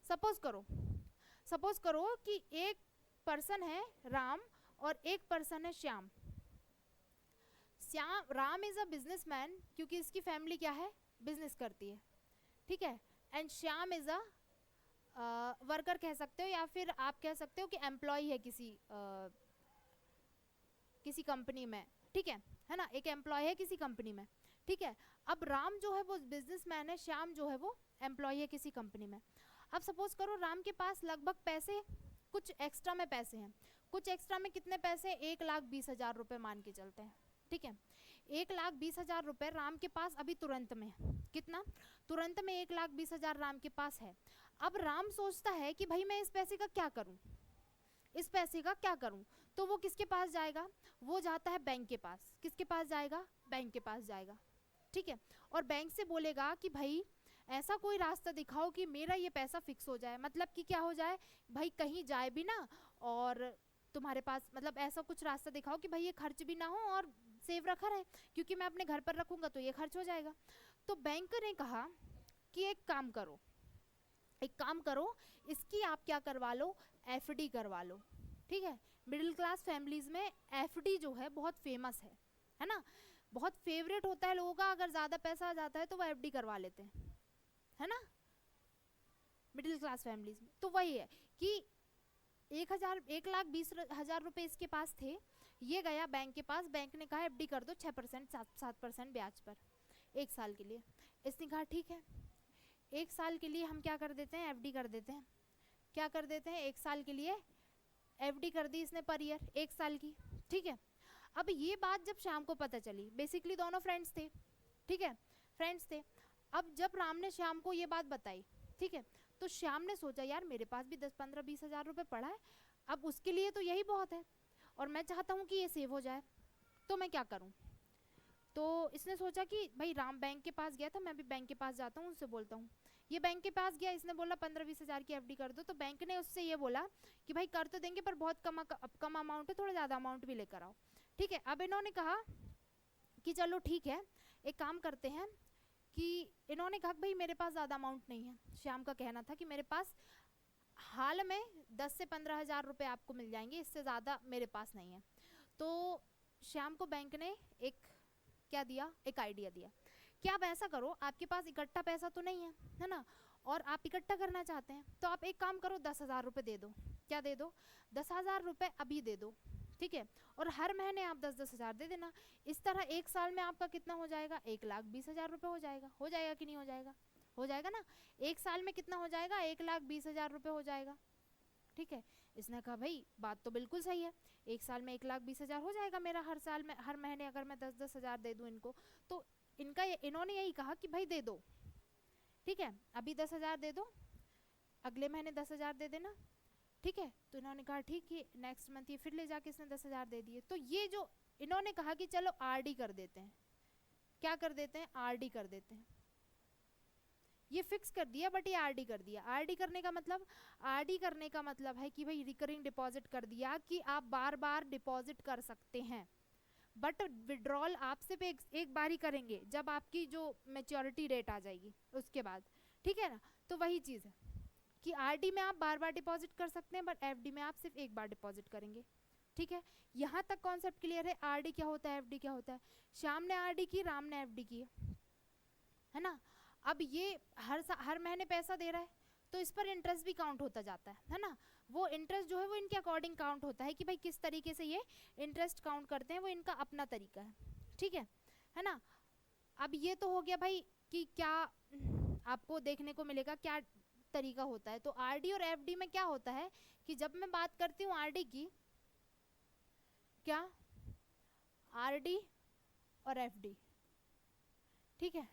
Suppose करो कि एक पर्सन है राम और एक पर्सन है Shyam. Ram is a businessman, क्योंकि इसकी फैमिली क्या है? बिजनेस करती है, ठीक है। And Shyam is a worker कह सकते हो या फिर आप कह सकते हो कि एम्प्लॉय है किसी कंपनी में, ठीक है ना, एक एम्प्लॉय है किसी कंपनी में, ठीक है। अब राम जो है वो बिजनेसमैन है, श्याम जो है वो एम्प्लॉय है किसी कंपनी में। अब सपोज करो राम के पास लगभग पैसे कुछ एक्स्ट्रा में पैसे हैं, कुछ एक्स्ट्रा में कितने पैसे, 1,20,000 रुपये मान के चलते हैं, ठीक है। 1,20,000 रुपये राम के पास अभी तुरंत में है, कितना, तुरंत में 1,20,000 राम के पास है। अब राम सोचता है कि भाई मैं इस पैसे का क्या करूं, इस पैसे का क्या करूं, तो वो किसके पास जाएगा, वो जाता है बैंक के पास, किसके पास जाएगा, बैंक के पास जाएगा, ठीक है। और बैंक से बोलेगा कि भाई ऐसा कोई रास्ता दिखाओ कि मेरा ये पैसा फिक्स हो जाए, मतलब कि क्या हो जाए भाई, कहीं जाए भी ना, और तुम्हारे पास मतलब ऐसा कुछ रास्ता दिखाओ कि भाई ये खर्च भी ना हो और सेव रखा रहे, क्योंकि मैं अपने घर पर रखूंगा तो ये खर्च हो जाएगा। तो बैंक ने कहा कि एक काम करो, एक काम करो, इसकी आप क्या करवा लो, एफडी करवा लो, ठीक है। मिडिल क्लास फैमिलीज में एफडी जो है बहुत फेमस है ना, बहुत फेवरेट होता है लोगों का, अगर ज़्यादा पैसा आ जाता है तो वो एफडी करवा लेते हैं, है ना, मिडिल क्लास फैमिलीज में। तो वही है कि 1,20,000 रुपये इसके पास थे, ये गया बैंक के पास, बैंक ने कहा एफडी कर दो 6%, 7% ब्याज पर 1 साल के लिए। इसने कहा ठीक है, 1 साल के लिए हम क्या कर देते हैं, एफडी कर देते हैं, क्या कर देते हैं, 1 साल के लिए एफडी कर दी इसने पर ईयर 1 साल की, ठीक है। अब ये बात जब श्याम को पता चली, बेसिकली दोनों फ्रेंड्स थे, ठीक है, फ्रेंड्स थे। अब जब राम ने श्याम को ये बात बताई, ठीक है, तो श्याम ने सोचा यार मेरे पास भी 10-15-20 हज़ार रुपये पड़ा है, अब उसके लिए तो यही बहुत है, और मैं चाहता हूँ कि ये सेव हो जाए, तो मैं क्या करूँ। तो इसने सोचा कि भाई राम बैंक के पास गया था, मैं भी बैंक के पास जाता हूँ, उससे बोलता हूँ। ये बैंक के पास गया, इसने बोला 15-20 हज़ार की एफडी कर दो, तो बैंक ने उससे ये बोला कि भाई कर तो देंगे पर बहुत कम अमाउंट है, थोड़ा ज़्यादा अमाउंट भी लेकर आओ, ठीक है। अब इन्होंने कहा कि चलो ठीक है, एक काम करते हैं, कि इन्होंने कहा भाई मेरे पास ज़्यादा अमाउंट नहीं है, श्याम का कहना था कि मेरे पास हाल में 10 से 15 हज़ार रुपये आपको मिल जाएंगे, इससे ज़्यादा मेरे पास नहीं है। तो श्याम को बैंक ने एक क्या दिया, एक आइडिया दिया कि आप ऐसा करो, आपके पास इकट्ठा पैसा तो नहीं है ना, और आप इकट्ठा करना चाहते हैं, तो आप एक काम करो 10,000 रुपये दे दो, क्या दे दो, 10,000 रुपये अभी दे दो, ठीक है, और हर महीने आप 10-10 हज़ार दे देना। इस तरह 1 साल में आपका कितना हो जाएगा, 1,20,000 रुपये हो जाएगा कि नहीं हो जाएगा, हो जाएगा ना। 1 साल में कितना हो जाएगा, 1,20,000 रुपये हो जाएगा, ठीक है। इसने कहा भाई बात तो बिल्कुल सही है, 1 साल में 1,20,000 हो जाएगा मेरा, हर साल में हर महीने अगर मैं 10-10 हज़ार दे दूँ इनको, तो इन्होंने यही कहा कि भाई दे दो, ठीक है, अभी 10,000 दे दो, अगले महीने 10,000 दे देना, ठीक है। तो इन्होंने कहा ठीक है, नेक्स्ट मंथ ये फिर ले जाके इसने 10,000 दे दिए। तो ये जो इन्होंने कहा कि चलो आरडी कर देते हैं, क्या कर देते हैं, आरडी कर देते हैं, ये फिक्स कर दिया बट ये आरडी कर दिया। आरडी करने का मतलब, आरडी करने का मतलब है कि भाई रिकरिंग डिपॉजिट कर दिया, कि आप बार बार डिपॉजिट कर सकते हैं, बट विड्रॉल आप सिर्फ एक बार ही करेंगे, जब आपकी जो मैच्योरिटी डेट आ जाएगी उसके बाद, ठीक है ना। तो वही चीज़ है कि आरडी में आप बार बार डिपॉजिट कर सकते हैं, बट एफडी में आप सिर्फ एक बार डिपॉजिट करेंगे, ठीक है। यहाँ तक कॉन्सेप्ट क्लियर है, आरडी क्या होता है, एफडी क्या होता है। श्याम ने आरडी की, राम ने एफडी की, है ना। अब ये हर महीने पैसा दे रहा है, तो इस पर इंटरेस्ट भी काउंट होता जाता है ना। वो इंटरेस्ट जो है वो इनके अकॉर्डिंग काउंट होता है कि भाई किस तरीके से ये इंटरेस्ट काउंट करते हैं, वो इनका अपना तरीका है, ठीक है ना। अब ये तो हो गया भाई कि क्या आपको देखने को मिलेगा क्या तरीका होता है। तो आरडी और एफडी में क्या होता है कि जब मैं बात करती हूँ आरडी की, क्या आरडी और एफडी, ठीक है,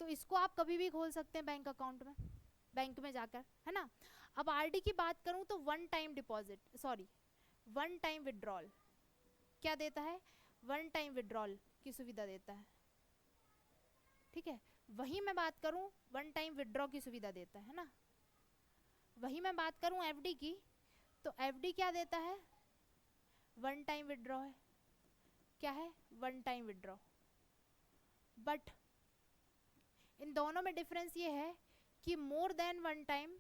तो इसको आप कभी भी खोल सकते हैं बैंक अकाउंट में, बैंक में जाकर, है ना। अब आरडी की बात करूं तो one time deposit, sorry one time withdrawal क्या देता है, वन टाइम विड्रॉल की सुविधा देता है, ठीक है। वही मैं बात करूं वन टाइम विड्रॉ की सुविधा देता है ना। वही मैं बात करूं एफडी की, तो एफडी क्या देता है, वन टाइम विड्रॉ है, क्या है, one time withdraw. But in दोनों में डिफरेंस ये है कि more than one time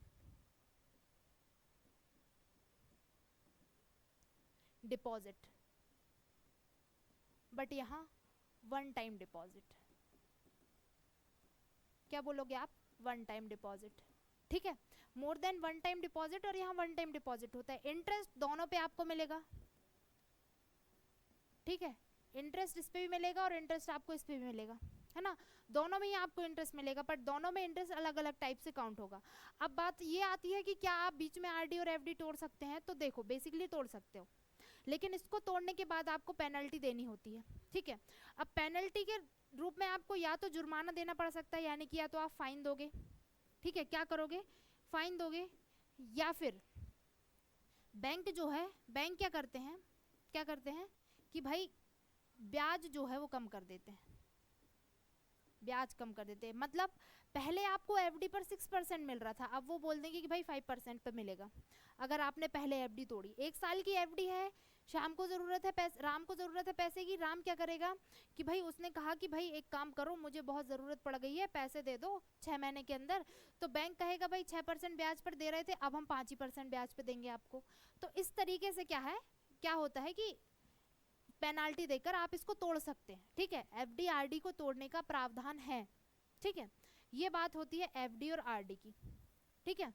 deposit, but यहाँ वन टाइम डिपॉजिट, क्या बोलोगे आप, वन टाइम डिपॉजिट, ठीक है, more than one time deposit और यहाँ वन टाइम डिपॉजिट होता है, इंटरेस्ट दोनों पे आपको मिलेगा, ठीक है, इंटरेस्ट इस पे भी मिलेगा और इंटरेस्ट आपको इस पे भी मिलेगा, है ना, दोनों में ही आपको इंटरेस्ट मिलेगा, बट दोनों में इंटरेस्ट अलग अलग टाइप से काउंट होगा। अब बात ये आती है कि क्या आप बीच में आरडी और एफडी तोड़ सकते हैं, तो देखो बेसिकली तोड़ सकते हो, लेकिन इसको तोड़ने के बाद आपको पेनल्टी देनी होती है, ठीक है। अब पेनल्टी के रूप में आपको या तो जुर्माना देना पड़ सकता है, यानी कि या तो आप फाइन दोगे, ठीक है, क्या करोगे, फाइन दोगे, या फिर बैंक जो है, बैंक क्या करते हैं कि भाई ब्याज जो है वो कम कर देते हैं, ब्याज कम कर देते हैं, मतलब पहले आपको एफडी पर 6% मिल रहा था, अब वो बोल देंगे कि भाई 5% पे मिलेगा, अगर आपने पहले एफडी तोड़ी। 1 साल की एफडी है, शाम को ज़रूरत है राम को ज़रूरत है पैसे की, राम क्या करेगा कि भाई उसने कहा कि भाई एक काम करो, मुझे बहुत ज़रूरत पड़ गई है, पैसे दे दो 6 महीने के अंदर, तो बैंक कहेगा भाई 6% ब्याज पर दे रहे थे, अब हम 5% ब्याज पे देंगे आपको। तो इस तरीके से क्या होता है कि पेनाल्टी देकर आप इसको तोड़ सकते हैं, ठीक है, एफडी आरडी को तोड़ने का प्रावधान है, ठीक है। ये बात होती है एफडी और आरडी की, ठीक है,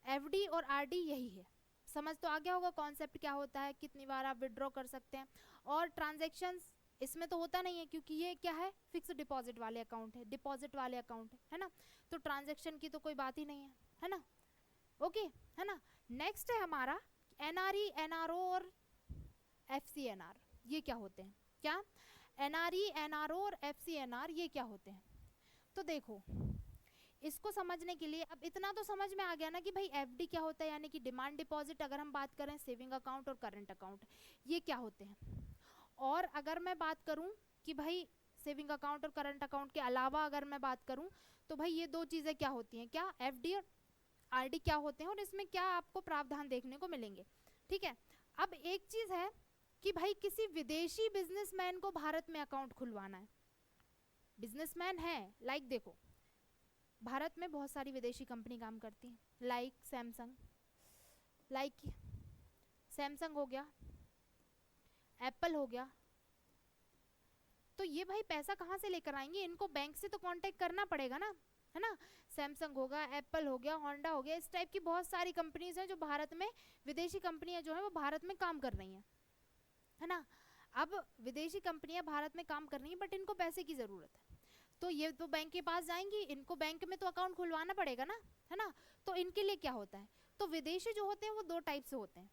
एफडी और आरडी यही है, समझ तो आ गया होगा कॉन्सेप्ट क्या होता है, कितनी बार आप विड्रॉ कर सकते हैं, और ट्रांजैक्शंस इसमें तो होता नहीं है क्योंकि ये क्या है, फिक्स डिपॉजिट वाले अकाउंट है, डिपॉजिट वाले अकाउंट है ना, तो ट्रांजैक्शन की तो कोई बात ही नहीं है ना, ओके, है ना। नेक्स्ट है हमारा एनआरई, एनआरओ और एफसीएनआर, ये क्या होते हैं, क्या एनआरई, एनआरओ और एफसीएनआर ये क्या होते हैं। तो देखो इसको समझने के लिए अब इतना तो समझ में आ गया ना कि भाई एफडी क्या होता है, यानी कि डिमांड डिपॉजिट, अगर हम बात करें सेविंग अकाउंट और करंट अकाउंट ये क्या होते हैं। और अगर मैं बात करूं कि भाई सेविंग अकाउंट और करंट अकाउंट के अलावा अगर मैं बात करूं तो भाई ये दो चीज़ें क्या होती हैं, क्या एफडी और आरडी क्या होते हैं और इसमें क्या आपको प्रावधान देखने को मिलेंगे, ठीक है। अब एक चीज़ है कि भाई किसी विदेशी बिजनेसमैन को भारत में अकाउंट खुलवाना है, बिजनेसमैन है, लाइक देखो भारत में बहुत सारी विदेशी कंपनी काम करती हैं, लाइक सैमसंग हो गया, एप्पल हो गया, तो ये भाई पैसा कहाँ से लेकर आएंगे, इनको बैंक से तो कांटेक्ट करना पड़ेगा ना, है ना, सैमसंग होगा, एप्पल हो गया, होंडा हो गया, इस टाइप की बहुत सारी कंपनीज हैं जो भारत में, विदेशी कंपनियां जो है वो भारत में काम कर रही हैं, है ना। अब विदेशी कंपनियां भारत में काम कर रही हैं बट इनको पैसे की ज़रूरत है, तो ये तो बैंक के पास जाएंगी, इनको बैंक में तो अकाउंट खुलवाना पड़ेगा ना, है ना। तो इनके लिए क्या होता है, तो विदेशी जो होते हैं वो 2 टाइप से होते हैं।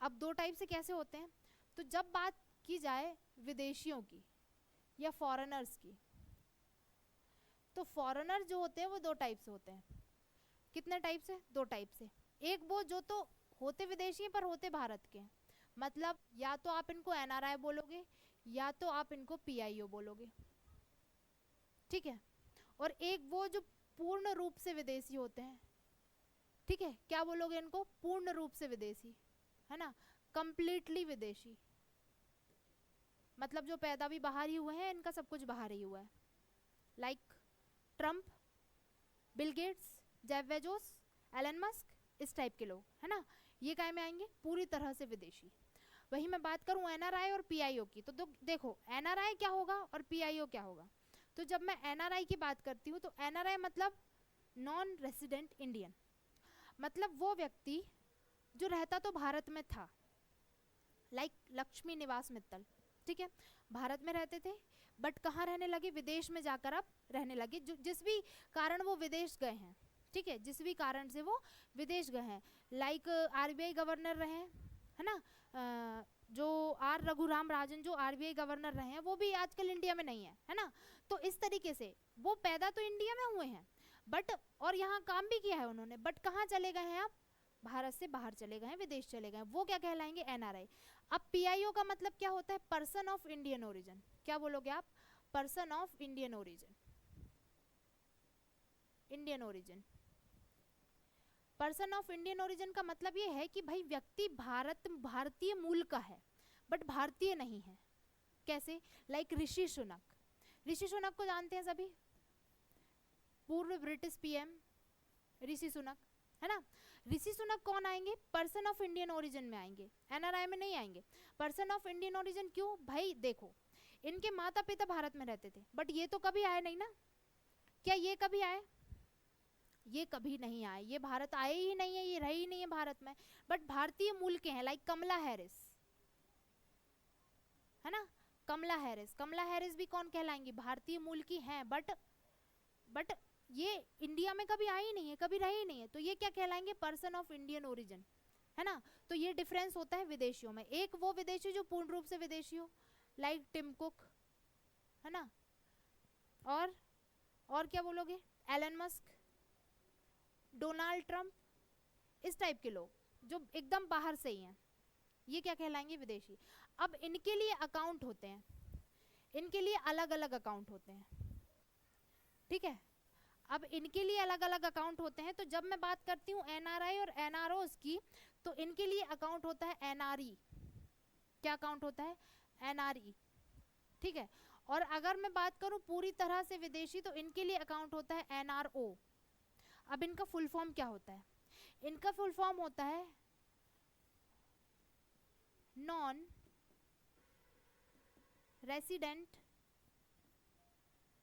अब 2 टाइप से कैसे होते हैं, तो जब बात की जाए विदेशियों की या फॉरेनर्स की, तो फॉरेनर जो होते हैं वो 2 टाइप से होते हैं। कितने टाइप से, 2 टाइप से। एक वो जो तो होते विदेशी हैं पर होते भारत के हैं, मतलब या तो आप इनको एनआरआई बोलोगे या तो आप इनको पीआईओ बोलोगे, ठीक है। और एक वो जो पूर्ण रूप से विदेशी होते हैं, ठीक है, क्या बोलोगे इनको, पूर्ण रूप से विदेशी, है ना, कंप्लीटली विदेशी, मतलब जो पैदा भी बाहर ही हुए हैं, इनका सब कुछ बाहर ही हुआ है, like Trump, Bill Gates, Jeff Bezos, Elon Musk, इस टाइप के लोग, है ना, ये काय में आएंगे, पूरी तरह से विदेशी। वही मैं बात करूं एनआरआई और पीआईओ की, तो देखो एनआरआई क्या होगा और पीआईओ क्या होगा। तो जब मैं एनआरआई की बात करती हूँ तो एनआरआई मतलब नॉन रेसिडेंट इंडियन, मतलब वो व्यक्ति जो रहता तो भारत में था, लाइक लक्ष्मी निवास मित्तल, ठीक है, भारत में रहते थे बट कहाँ रहने लगे, विदेश में जाकर अब रहने लगे, जिस भी कारण वो विदेश गए हैं, ठीक है, जिस भी कारण से वो विदेश गए हैं, लाइक आरबीआई गवर्नर रहे हैं, है ना, जो आर रघुराम राजन जो आरबीआई गवर्नर रहे हैं वो भी आजकल इंडिया में नहीं है ना। तो इस तरीके से वो पैदा तो इंडिया में हुए हैं बट और यहाँ काम भी किया है उन्होंने, बट कहाँ चले गए हैं, आप भारत से बाहर चले गए हैं, विदेश चले गए हैं, वो क्या कहलाएंगे, एनआरआई। अब पीआईओ का मतलब क्या होता है, पर्सन ऑफ इंडियन ओरिजिन, क्या बोलोगे आप, person of Indian origin, Indian origin. Person of Indian origin का मतलब ये है कि भाई व्यक्ति भारतीय मूल का है बट भारतीय नहीं है। कैसे, लाइक ऋषि सुनक, ऋषि सुनक को जानते हैं सभी, पूर्व ब्रिटिश पीएम ऋषि सुनक, है ना। ऋषि सुनक कौन आएंगे, पर्सन ऑफ इंडियन ओरिजिन में आएंगे, एनआरआई में नहीं आएंगे। पर्सन ऑफ इंडियन ओरिजिन क्यों, भाई देखो इनके माता पिता भारत में रहते थे बट ये तो कभी आए नहीं ना, क्या ये कभी आए, ये कभी नहीं आए, ये भारत आए ही नहीं है, ये रहे ही नहीं है भारत में। बट भारतीय मूल के हैं, लाइक कमला हैरिस, है ना, कमला हैरिस, कमला हैरिस भी कौन कहलाएंगी, भारतीय मूल की हैं, बट ये इंडिया में कभी आई नहीं है, कभी रही नहीं है, तो ये क्या कहलाएंगे, पर्सन ऑफ इंडियन ओरिजिन, है ना। तो ये डिफरेंस होता है विदेशियों में, एक वो विदेशी जो पूर्ण रूप से विदेशी हो, लाइक टिम कुक, है ना, और क्या बोलोगे, एलन मस्क, डोनाल्ड ट्रंप, इस टाइप के लोग जो एकदम बाहर से ही हैं, ये क्या कहलाएंगे, विदेशी। अब इनके लिए अकाउंट होते हैं, इनके लिए अलग अलग अकाउंट होते हैं, ठीक है। अब इनके लिए अलग अलग अकाउंट होते हैं, तो जब मैं बात करती हूँ एनआरआई और एनआरओस की, तो इनके लिए अकाउंट होता है एनआरई, क्या अकाउंट होता है, एनआरई, ठीक है। और अगर मैं बात करूं पूरी तरह से विदेशी, तो इनके लिए अकाउंट होता है एनआरओ। अब इनका फुल फॉर्म क्या होता है, इनका फुल फॉर्म होता है नॉन रेसिडेंट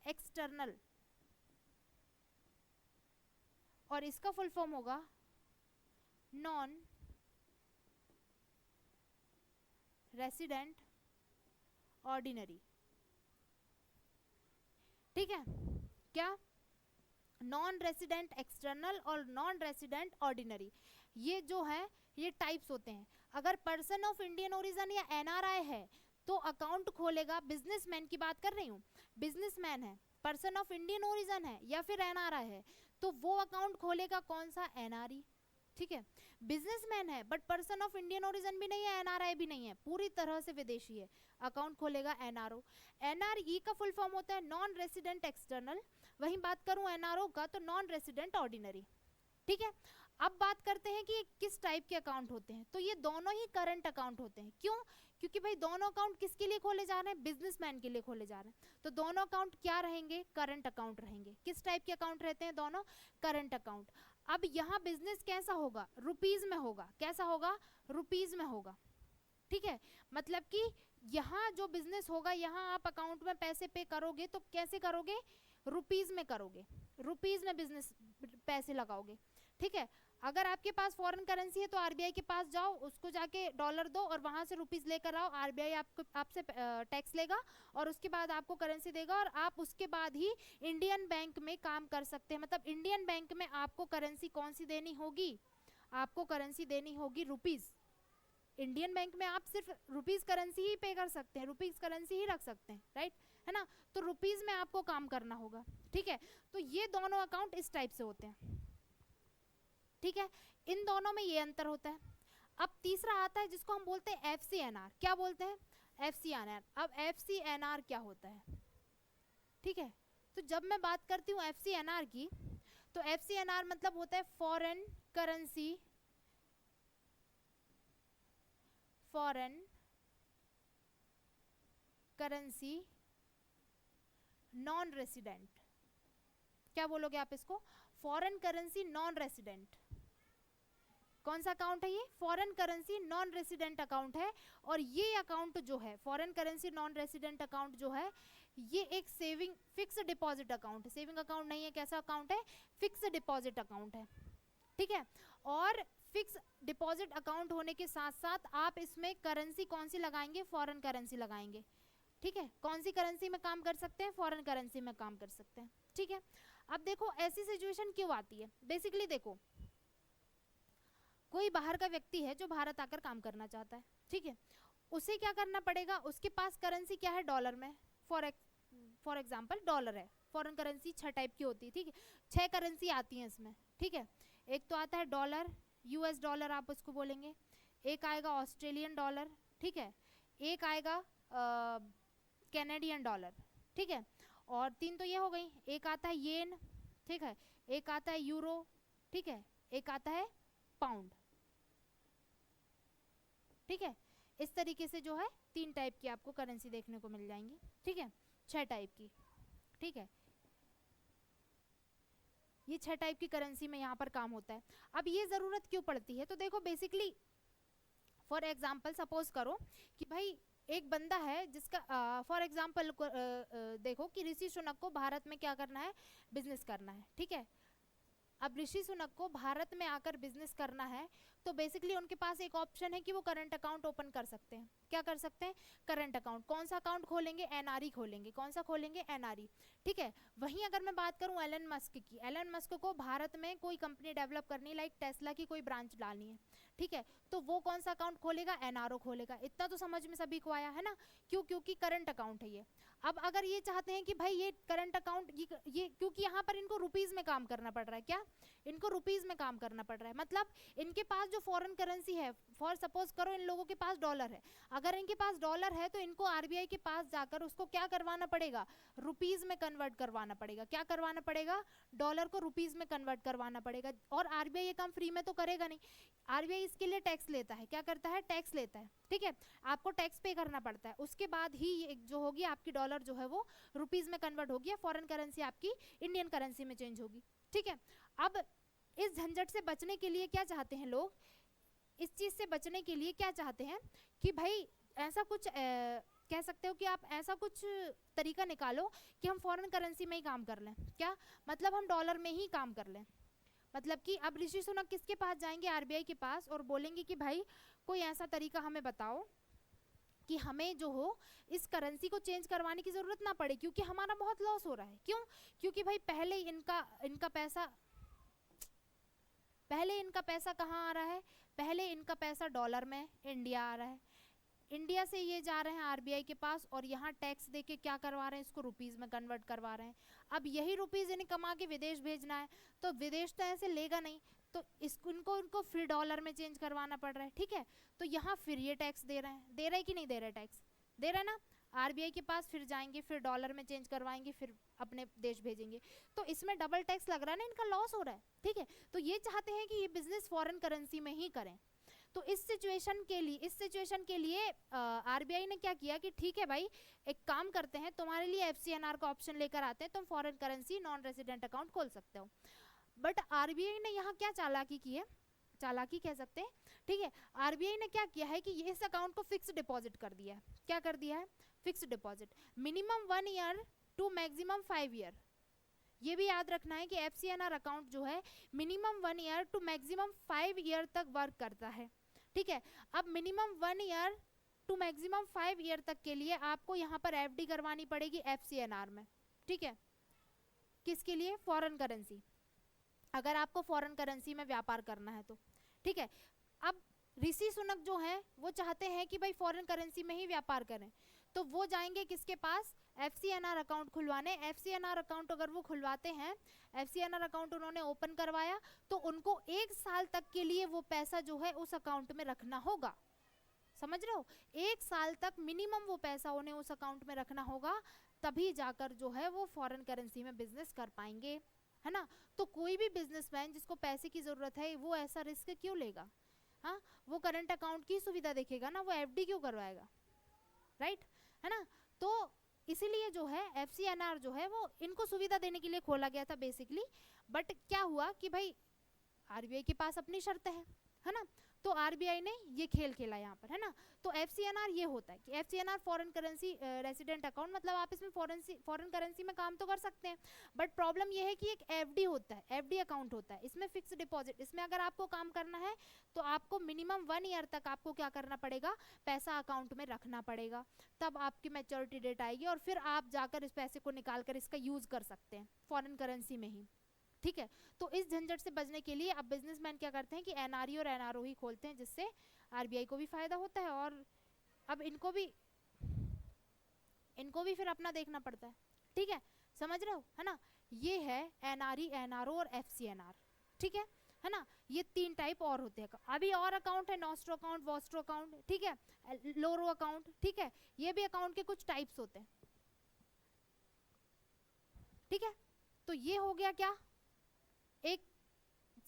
एक्सटर्नल, और इसका फुल फॉर्म होगा नॉन रेसिडेंट ऑर्डिनरी, ठीक है। क्या, नॉन रेसिडेंट एक्सटर्नल और नॉन रेसिडेंट ऑर्डिनरी, ये जो है ये टाइप्स होते हैं। अगर पर्सन ऑफ इंडियन ओरिजिन या एनआरआई है तो अकाउंट खोलेगा, बिजनेसमैन की बात कर रही हूँ, बिजनेसमैन है, पर्सन ऑफ इंडियन ओरिजिन है या फिर एनआरआई है, तो वो अकाउंट खोलेगा कौन सा, एनआरई, ठीक है। बिजनेसमैन है but person of Indian origin भी नहीं है, एनआरआई भी नहीं है, पूरी तरह से विदेशी है, अकाउंट खोलेगा एनआरओ। एनआरई का फुल फॉर्म होता है नॉन रेसिडेंट एक्सटर्नल, वहीं बात करूं एनआरओ का तो नॉन रेसिडेंट ऑर्डिनरी, ठीक है। अब बात करते हैं कि किस टाइप के अकाउंट होते हैं, तो ये दोनों ही करंट अकाउंट होते हैं। क्यों, क्योंकि भाई दोनों अकाउंट किसके लिए खोले जा रहे हैं, बिजनेसमैन के लिए खोले जा रहे हैं, तो दोनों अकाउंट क्या रहेंगे, करंट अकाउंट रहेंगे। किस टाइप के अकाउंट रहते हैं दोनों, करंट अकाउंट। अब यहाँ बिजनेस कैसा होगा, रुपीज में होगा, कैसा होगा, रुपीज में होगा, ठीक है। मतलब कि यहाँ जो बिजनेस होगा, यहाँ आप अकाउंट में पैसे पे करोगे तो कैसे करोगे, रुपीज में करोगे, रुपीज में बिजनेस पैसे लगाओगे, ठीक है। अगर आपके पास फॉरेन करेंसी है तो आरबीआई के पास जाओ, उसको जाके डॉलर दो और वहां से रुपीज लेकर आओ, आरबीआई आपको आपसे टैक्स लेगा और उसके बाद आपको करेंसी देगा, और आप उसके बाद ही इंडियन बैंक में काम कर सकते हैं। मतलब इंडियन बैंक में आपको करेंसी कौन सी देनी होगी, आपको करेंसी देनी होगी रुपीज। इंडियन बैंक में आप सिर्फ रुपीज करेंसी ही पे कर सकते हैं, रुपीज करेंसी ही रख सकते हैं, राइट, है ना। तो रुपीज में आपको काम करना होगा, ठीक है। तो ये दोनों अकाउंट इस टाइप से होते हैं, ठीक है। इन दोनों में ये अंतर होता है। अब तीसरा आता है जिसको हम बोलते हैं एफसीएनआर, क्या बोलते हैं, एफसीएनआर। अब एफसीएनआर क्या होता है, ठीक है। तो जब मैं बात करती हूँ एफसीएनआर की, तो एफसीएनआर मतलब होता है foreign currency, foreign currency non resident, क्या बोलोगे आप इसको, फॉरेन करेंसी नॉन रेसिडेंट। कौन सा अकाउंट है ये, foreign currency non resident account है। और ये अकाउंट जो है foreign currency non resident account जो है, ये एक सेविंग फिक्स डिपॉजिट अकाउंट है, सेविंग अकाउंट नहीं है, कैसा अकाउंट है, फिक्स डिपॉजिट अकाउंट है, ठीक है। और फिक्स डिपॉजिट अकाउंट होने के साथ साथ आप इसमें करेंसी कौन सी लगाएंगे, फॉरेन करेंसी लगाएंगे, ठीक है। कौन सी करेंसी में काम कर सकते हैं, फॉरेन करेंसी में काम कर सकते हैं, ठीक है। अब देखो ऐसी सिचुएशन क्यों आती है, बेसिकली देखो कोई बाहर का व्यक्ति है जो भारत आकर काम करना चाहता है, ठीक है। उसे क्या करना पड़ेगा, उसके पास करेंसी क्या है, डॉलर में, फॉर एग्जांपल डॉलर है। फॉरेन करेंसी 6 टाइप की होती है, ठीक है, 6 करेंसी आती हैं इसमें, ठीक है। एक तो आता है डॉलर, यूएस डॉलर आप उसको बोलेंगे, एक आएगा ऑस्ट्रेलियन डॉलर, ठीक है, एक आएगा कैनेडियन डॉलर, ठीक है। और 3 तो ये हो गई, एक आता है येन, ठीक है, एक आता है यूरो, ठीक है, एक आता है पाउंड, ठीक है। इस तरीके से जो है 3 टाइप की आपको करेंसी देखने को मिल जाएंगी, ठीक है, 6 टाइप की, ठीक है। ये 6 टाइप की करेंसी में यहाँ पर काम होता है। अब ये जरूरत क्यों पड़ती है, तो देखो बेसिकली फॉर एग्जाम्पल सपोज करो कि भाई एक बंदा है जिसका फॉर एग्जाम्पल देखो कि ऋषि सुनक को भारत में क्या करना है, बिजनेस करना है, ठीक है। अब ऋषि सुनक को भारत में आकर बिजनेस करना है, तो बेसिकली उनके पास एक ऑप्शन है कि वो करंट अकाउंट ओपन कर सकते हैं। क्या कर सकते हैं? Current account. कौन सा अकाउंट खोलेंगे? एनआरई खोलेंगे। कौन सा खोलेंगे? एनआरई। ठीक है। वहीं अगर मैं बात करूं एलन मस्क की, एलन मस्क को भारत में कोई कंपनी डेवलप करनी, लाइक टेस्ला की कोई ब्रांच डालनी है, ठीक है, तो वो कौन सा अकाउंट खोलेगा? एनआरओ खोलेगा। इतना तो समझ में सभी को आया है ना? क्यों? क्योंकि करंट अकाउंट है ये। अब अगर ये चाहते हैं कि भाई ये करंट अकाउंट, ये क्योंकि यहाँ पर इनको रुपीज में काम करना पड़ रहा है, क्या इनको रुपीज में काम करना पड़ रहा है, मतलब इनके पास जो फॉरेन करेंसी है, फॉर सपोज करो इन लोगों के पास डॉलर है, अगर इनके पास डॉलर है तो इनको आरबीआई के पास जाकर उसको क्या करवाना पड़ेगा? रुपीज में कन्वर्ट करवाना पड़ेगा। क्या करवाना पड़ेगा? डॉलर को रुपीज में कन्वर्ट करवाना पड़ेगा। और आरबीआई ये काम फ्री में तो करेगा नहीं, आरबीआई इसके लिए टैक्स लेता है। क्या करता है? टैक्स लेता है। ठीक है, आपको टैक्स पे करना पड़ता है, उसके बाद ही ये जो होगी आपकी डॉलर जो है वो रुपीज में कन्वर्ट होगी, फॉरेन करेंसी आपकी इंडियन करेंसी में चेंज होगी। ठीक है, अब इस झंझट से बचने के लिए क्या चाहते हैं लोग? इस चीज से बचने के लिए क्या चाहते हैं कि भाई ऐसा कुछ कह सकते हो कि आप ऐसा कुछ तरीका निकालो कि हम फॉरेन करेंसी में ही काम कर लें। क्या मतलब? हम डॉलर में ही काम कर लें। मतलब कि अब ऋषि सुनक किसके पास जाएंगे? आरबीआई के पास, और बोलेंगे कि भाई कोई ऐसा तरीका हमें बताओ कि हमें जो हो इस करेंसी को चेंज करवाने की जरूरत ना पड़े, क्योंकि हमारा बहुत लॉस हो रहा है। क्यों? क्योंकि भाई पहले इनका पैसा कहाँ आ रहा है? पहले इनका पैसा डॉलर में इंडिया आ रहा है, इंडिया से ये जा रहे हैं आरबीआई के पास, और यहाँ टैक्स देके क्या करवा रहे हैं? इसको रुपीज में कन्वर्ट करवा रहे हैं। अब यही रुपीज इन्हें कमा के विदेश भेजना है, तो विदेश तो ऐसे लेगा नहीं, तो इनको फिर डॉलर में चेंज करवाना पड़ रहा है। ठीक है, तो यहाँ फिर ये टैक्स दे रहे हैं कि नहीं दे रहे? टैक्स दे रहे हैं ना, आरबीआई के पास फिर जाएंगे, फिर डॉलर में चेंज करवाएंगे, फिर अपने देश भेजेंगे, तो इसमें डबल टैक्स लग रहा है ना, इनका लॉस हो रहा है। ठीक है, तो ये चाहते हैं कि ये बिजनेस फॉरेन करेंसी में ही करें। तो इस सिचुएशन के लिए आरबीआई ने क्या किया कि ठीक है भाई, एक काम करते हैं, तुम्हारे लिए एफसीएनआर का ऑप्शन लेकर आते हैं, तुम foreign currency non resident account खोल सकते हो। बट आरबीआई ने यहाँ क्या चालाकी की है? चालाकी कह सकते हैं। ठीक है, आरबीआई ने क्या किया है कि इस अकाउंट को फिक्स डिपॉजिट कर दिया है। क्या कर दिया है? Fix deposit, minimum 1 year to maximum 5 year. ये भी याद रखना है कि एफसीएनआर अकाउंट जो है minimum 1 year to maximum 5 year तक वर्क करता है। ठीक है, अब minimum 1 year to maximum 5 year तक के लिए आपको यहाँ पर एफडी करवानी पड़ेगी एफसीएनआर में। ठीक है, किसके लिए? फॉरेन करेंसी, अगर आपको फॉरेन करेंसी में व्यापार करना है तो। ठीक है, अब ऋषि सुनक जो है वो चाहते हैं कि भाई फॉरेन करेंसी में ही व्यापार करें, तो वो जाएंगे किसके पास? एफसीएनआर अकाउंट खुलवाने। एफसीएनआर अकाउंट अगर वो खुलवाते हैं, एफसीएनआर अकाउंट उन्होंने ओपन करवाया, तो उनको 1 साल तक के लिए वो पैसा जो है उस अकाउंट में रखना होगा। समझ रहे हो? 1 साल तक मिनिमम वो पैसा उन्हें उस अकाउंट में रखना होगा, तभी जाकर जो है वो फॉरेन करेंसी में बिजनेस कर पाएंगे, है ना? तो कोई भी बिजनेसमैन जिसको पैसे की जरूरत है वो ऐसा रिस्क क्यों लेगा? हाँ, वो करंट अकाउंट की सुविधा देखेगा ना, वो एफडी क्यों करवाएगा? राइट, है ना? तो इसीलिए जो है एफसीएनआर जो है वो इनको सुविधा देने के लिए खोला गया था बेसिकली। बट क्या हुआ कि भाई आरबीआई के पास अपनी शर्त है ना, तो आरबीआई ने ये खेल खेला यहाँ पर, है ना? तो एफसीएनआर ये होता है कि FCNR foreign currency resident account, मतलब आप इसमें फॉरेन करेंसी में काम तो कर सकते हैं, बट प्रॉब्लम ये है कि एक एफडी होता है, एफडी अकाउंट होता है, इसमें फिक्स डिपॉजिट, इसमें अगर आपको काम करना है तो आपको मिनिमम 1 ईयर तक आपको क्या करना पड़ेगा? पैसा अकाउंट में रखना पड़ेगा, तब आपकी मैच्योरिटी डेट आएगी और फिर आप जाकर इस पैसे को निकाल कर इसका यूज कर सकते हैं फॉरेन करेंसी में ही। ठीक है, तो इस झंझट से बचने के लिए अब बिजनेसमैन क्या करते हैं कि एनआरई और एनआरओ ही खोलते हैं, जिससे आरबीआई को भी फायदा होता है और अब इनको भी फिर अपना देखना पड़ता है। ठीक है, समझ रहे हो, है ना? ये है एनआरई, एनआरओ और एफसीएनआर। ठीक है ना? ये 3 टाइप और होते हैं। अभी और अकाउंट है, नॉस्ट्रो अकाउंट, वॉस्ट्रो अकाउंट, ठीक है, लोरो अकाउंट। ठीक है, ये भी अकाउंट के कुछ टाइप्स होते हैं। ठीक है, तो ये हो गया क्या? एक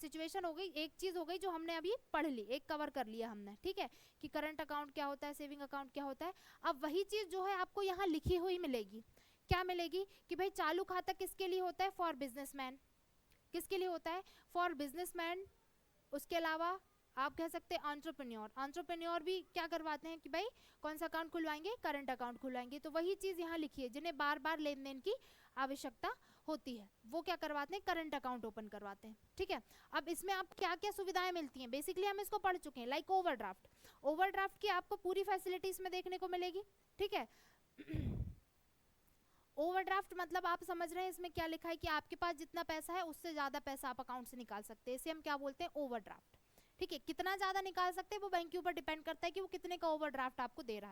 सिचुएशन हो गई, एक चीज हो गई जो हमने अभी पढ़ ली, एक कवर कर लिया हमने। ठीक है, कि करंट अकाउंट क्या होता है, सेविंग अकाउंट क्या होता है। अब वही चीज जो है आपको यहाँ लिखी हुई मिलेगी। क्या मिलेगी? कि भाई चालू खाता किसके लिए होता है? For businessman. किसके लिए होता है? For businessman. उसके अलावा आप कह सकते हैं एंटरप्रेन्योर। एंटरप्रेन्योर भी क्या करवाते हैं कि भाई कौन सा अकाउंट खुलवाएंगे? करंट अकाउंट खुलवाएंगे। तो वही चीज यहाँ लिखी है, जिन्हें बार बार लेन देन की आवश्यकता होती है वो क्या करवाते हैं, करंट अकाउंट ओपन करवाते हैं। ठीक है, अब इसमें आप क्या क्या सुविधाएं मिलती हैं, बेसिकली हम इसको पढ़ चुके हैं। लाइक ओवरड्राफ्ट, ओवरड्राफ्ट की आपको पूरी फैसिलिटी इसमें देखने को मिलेगी। ठीक है, ओवरड्राफ्ट मतलब आप समझ रहे हैं इसमें क्या लिखा है कि आपके पास जितना पैसा है उससे ज्यादा पैसा आप अकाउंट से निकाल सकते हैं, इसे हम क्या बोलते हैं, ओवरड्राफ्ट। ठीक है, कितना ज्यादा निकाल सकते हैं वो बैंक के ऊपर डिपेंड करता है कि वो कितने का ओवरड्राफ्ट आपको दे रहा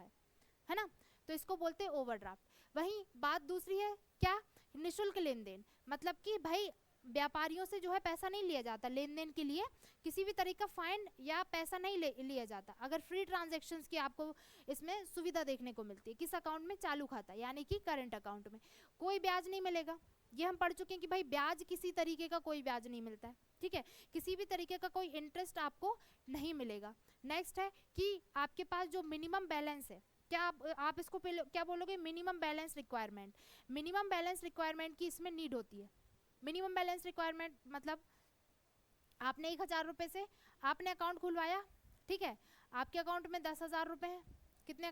है ना, तो इसको बोलते हैं ओवरड्राफ्ट। वहीं बात दूसरी है क्या, निशुल्क लेन देन, मतलब कि भाई व्यापारियों से जो है पैसा नहीं लिया जाता, लेन देन के लिए किसी भी तरीके का फाइन या पैसा नहीं लिया जाता। अगर फ्री ट्रांजैक्शंस की आपको इसमें सुविधा देखने को मिलती है, किस अकाउंट में, चालू खाता यानी कि करंट अकाउंट में, कोई ब्याज नहीं मिलेगा। ये हम पढ़ चुके हैं कि भाई ब्याज किसी तरीके का कोई ब्याज नहीं मिलता है। ठीक है, किसी भी तरीके का कोई इंटरेस्ट आपको नहीं मिलेगा। नेक्स्ट है कि आपके पास जो मिनिमम बैलेंस है, क्या आप इसको क्या बोलोगे, minimum balance requirement. Minimum balance requirement की इसमें नीड होती है। मिनिमम बैलेंस रिक्वायरमेंट मतलब आपने 1000 रुपये से आपने अकाउंट खुलवाया। ठीक है, आपके अकाउंट में 10,000 रुपये हैं, कितने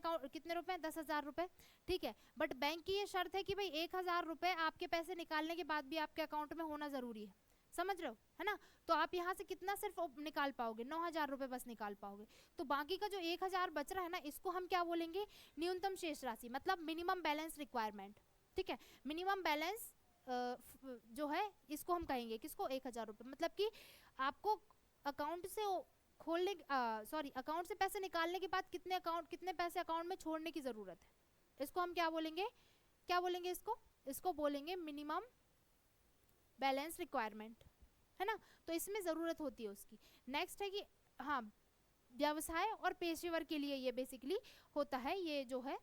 रुपए हैं, 10,000 रुपये। ठीक है, बट बैंक की ये शर्त है कि भाई 1,000 रुपये आपके पैसे निकालने के बाद भी आपके अकाउंट में होना जरूरी है, समझ रहे हो, है ना। तो आप यहाँ से कितना सिर्फ निकाल पाओगे, 9,000 रुपये बस निकाल पाओगे। तो बाकी का जो 1,000 बच रहा है ना, इसको हम क्या बोलेंगे, न्यूनतम शेष राशि, मतलब मिनिमम बैलेंस रिक्वायरमेंट। ठीक है, मिनिमम बैलेंस जो है इसको हम कहेंगे किसको, 1,000 रुपये। मतलब कि आपको अकाउंट से खोलने सॉरी अकाउंट से पैसे निकालने के बाद कितने पैसे अकाउंट में छोड़ने की जरूरत है, इसको हम क्या बोलेंगे, इसको बोलेंगे मिनिमम बैलेंस रिक्वायरमेंट, है ना। तो इसमें जरूरत होती है उसकी। नेक्स्ट है कि हाँ, व्यवसाय और पेशेवर के लिए ये बेसिकली होता है, ये जो है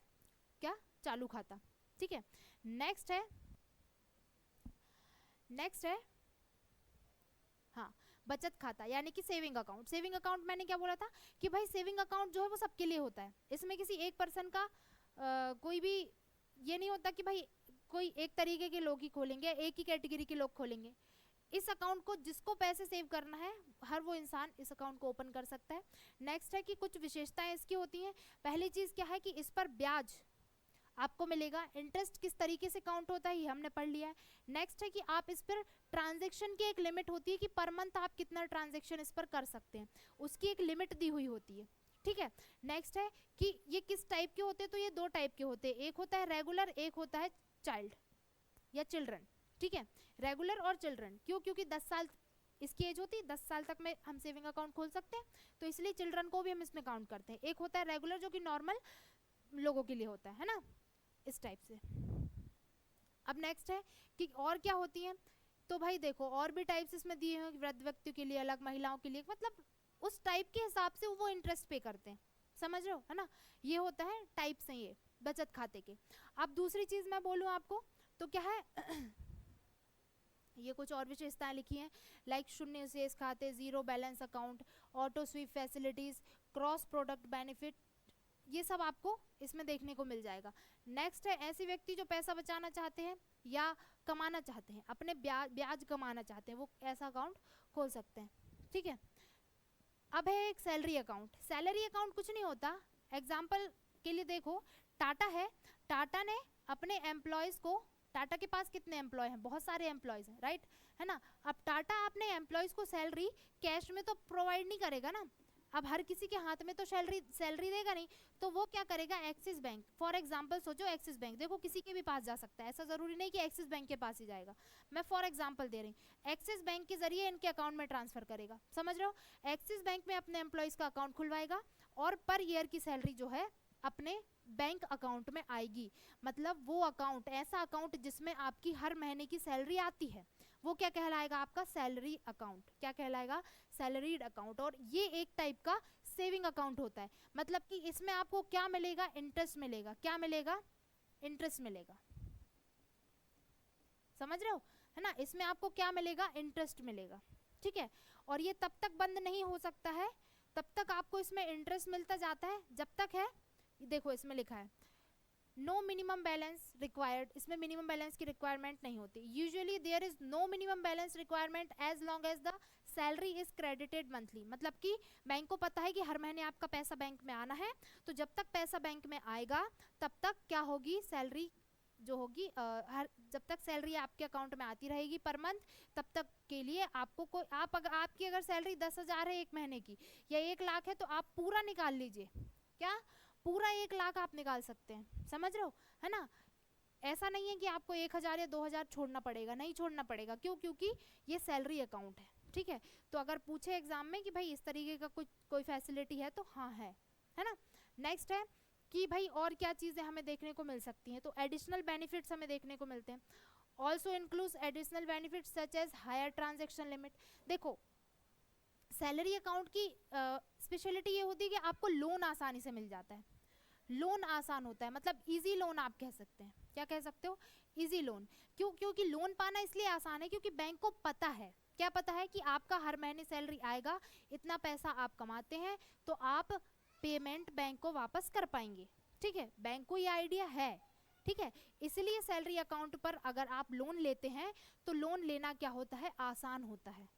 क्या, चालू खाता। ठीक है, नेक्स्ट है हाँ, बचत खाता यानी कि सेविंग अकाउंट। सेविंग अकाउंट मैंने क्या बोला था कि भाई सेविंग अकाउंट जो है वो सबके लिए होता है, इसमें किसी एक पर्सन का कोई भी ये नहीं होता कि भाई कोई एक तरीके के लोग ही खोलेंगे, एक ही कैटेगरी के लोग खोलेंगे। इस अकाउंट को जिसको पैसे सेव करना है हर वो इंसान इस अकाउंट को ओपन कर सकता है। नेक्स्ट है कि कुछ विशेषताएं इसकी होती हैं। पहली चीज क्या है कि इस पर ब्याज आपको मिलेगा, इंटरेस्ट किस तरीके से काउंट होता है ये हमने पढ़ लिया है। नेक्स्ट है कि आप इस पर ट्रांजैक्शन की एक लिमिट होती है कि पर मंथ आप कितना ट्रांजैक्शन इस पर कर सकते हैं, उसकी एक लिमिट दी हुई होती है। ठीक है, नेक्स्ट है कि ये किस टाइप के होते हैं, तो ये दो टाइप के होते हैं, एक होता है रेगुलर, एक होता है चाइल्ड या चिल्ड्रन। ठीक है, रेगुलर और चिल्ड्रन क्यों, क्योंकि 10 साल इसकी एज होती है, 10 साल तक में हम सेविंग अकाउंट खोल सकते हैं, तो इसलिए चिल्ड्रन को भी हम इसमें काउंट करते हैं। एक होता है रेगुलर जो कि नॉर्मल लोगों के लिए होता है ना, इस टाइप से। अब नेक्स्ट है कि और क्या होती हैं, तो भाई देखो और भी टाइप्स इसमें दिए हैं, वृद्ध व्यक्तियों के लिए अलग, महिलाओं के लिए, मतलब उस टाइप के हिसाब से वो इंटरेस्ट पे करते हैं, समझ रहे हो, है ना। ये होता है टाइप्स हैं ये बचत खाते के। अब दूसरी चीज मैं बोलूं आपको तो क्या है ये कुछ और विशेषताएं लिखी हैं, लाइक शून्य शेष खाते, zero balance account, auto SVEEP facilities, cross product benefit, ये सब आपको इसमें देखने को मिल जाएगा। नेक्स्ट है ऐसे व्यक्ति जो पैसा बचाना चाहते हैं या कमाना चाहते हैं, अपने ब्याज कमाना चाहते हैं, वो ऐसा अकाउंट खोल सकते हैं। ठीक है, अब है एक सैलरी अकाउंट। सैलरी अकाउंट कुछ नहीं होता, एग्जाम्पल के लिए देखो टाटा है, टाटा ने अपने एम्प्लॉयज को, टाटा के पास कितने एम्प्लॉय हैं, बहुत सारे एम्प्लॉयज हैं, राइट, है ना। अब टाटा अपने एम्प्लॉयज को सैलरी कैश में तो प्रोवाइड नहीं करेगा ना, अब हर किसी के हाथ में तो सैलरी देगा नहीं, तो वो क्या करेगा, एक्सिस बैंक, फॉर एग्जांपल सोचो एक्सिस बैंक, देखो किसी के भी पास जा सकता है, ऐसा जरूरी नहीं कि एक्सिस बैंक के पास ही जाएगा, मैं फॉर एग्जांपल दे रही हूँ, एक्सिस बैंक के जरिए इनके अकाउंट में ट्रांसफर करेगा, समझ रहे हो। एक्सिस बैंक में अपने एम्प्लॉयज का अकाउंट खुलवाएगा और पर ईयर की सैलरी जो है अपने बैंक अकाउंट में आएगी, मतलब वो अकाउंट, ऐसा अकाउंट जिसमें आपकी हर महीने की सैलरी आती है, वो क्या कहलाएगा, आपका सैलरी अकाउंट, क्या कहलाएगा, सैलरीड अकाउंट। और ये एक टाइप का सेविंग अकाउंट होता है, मतलब कि इसमें आपको क्या मिलेगा, इंटरेस्ट मिलेगा, क्या मिलेगा, इंटरेस्ट मिलेगा, समझ रहे हो, है ना, इसमें आपको क्या मिलेगा, इंटरेस्ट मिलेगा। ठीक है, और ये तब तक बंद नहीं हो सकता है, तब तक आपको इसमें इंटरेस्ट मिलता जाता है जब तक है, देखो इसमें लिखा है नो मिनिमम बैलेंस रिक्वायर्ड, इसमें मिनिमम बैलेंस की रिक्वायरमेंट नहीं होती, usually there is no minimum balance requirement as long as the salary is credited monthly, मतलब कि बैंक को पता है कि हर महीने आपका पैसा बैंक में आना है, तो जब तक पैसा बैंक में आएगा तब तक क्या होगी, सैलरी जो होगी हर जब तक सैलरी आपके अकाउंट में आती रहेगी पर मंथ, तब तक के लिए आपको कोई अगर आपकी अगर सैलरी 10,000 है एक महीने की या 1 लाख है, तो आप पूरा निकाल लीजिए। क्या? पूरा 1 लाख आप निकाल सकते हैं, समझ रहे हो, है ना। ऐसा नहीं है कि आपको 1,000 या 2,000 छोड़ना पड़ेगा, नहीं छोड़ना पड़ेगा। क्यों? क्योंकि ये सैलरी अकाउंट है, ठीक है। तो अगर पूछे एग्जाम में कि भाई इस तरीके का कोई फैसिलिटी है, तो हाँ है ना। नेक्स्ट है कि भाई और क्या चीज़ें हमें देखने को मिल सकती हैं, तो एडिशनल बेनिफिट्स हमें देखने को मिलते हैं। Also includes additional benefits such as higher transaction limit. देखो सैलरी अकाउंट की स्पेशलिटी ये होती है कि आपको लोन आसानी से मिल जाता है, लोन आसान होता है, मतलब इजी लोन आप कह सकते हैं। क्या कह सकते हो? Easy loan. क्यों? क्योंकि लोन पाना इसलिए आसान है क्योंकि बैंक को पता है, क्या पता है कि आपका हर महीने सैलरी आएगा, इतना पैसा आप कमाते हैं, तो आप पेमेंट बैंक को वापस कर पाएंगे, ठीक है। बैंक को ये आइडिया है, ठीक है। इसलिए सैलरी अकाउंट पर अगर आप लोन लेते हैं तो लोन लेना क्या होता है, आसान होता है,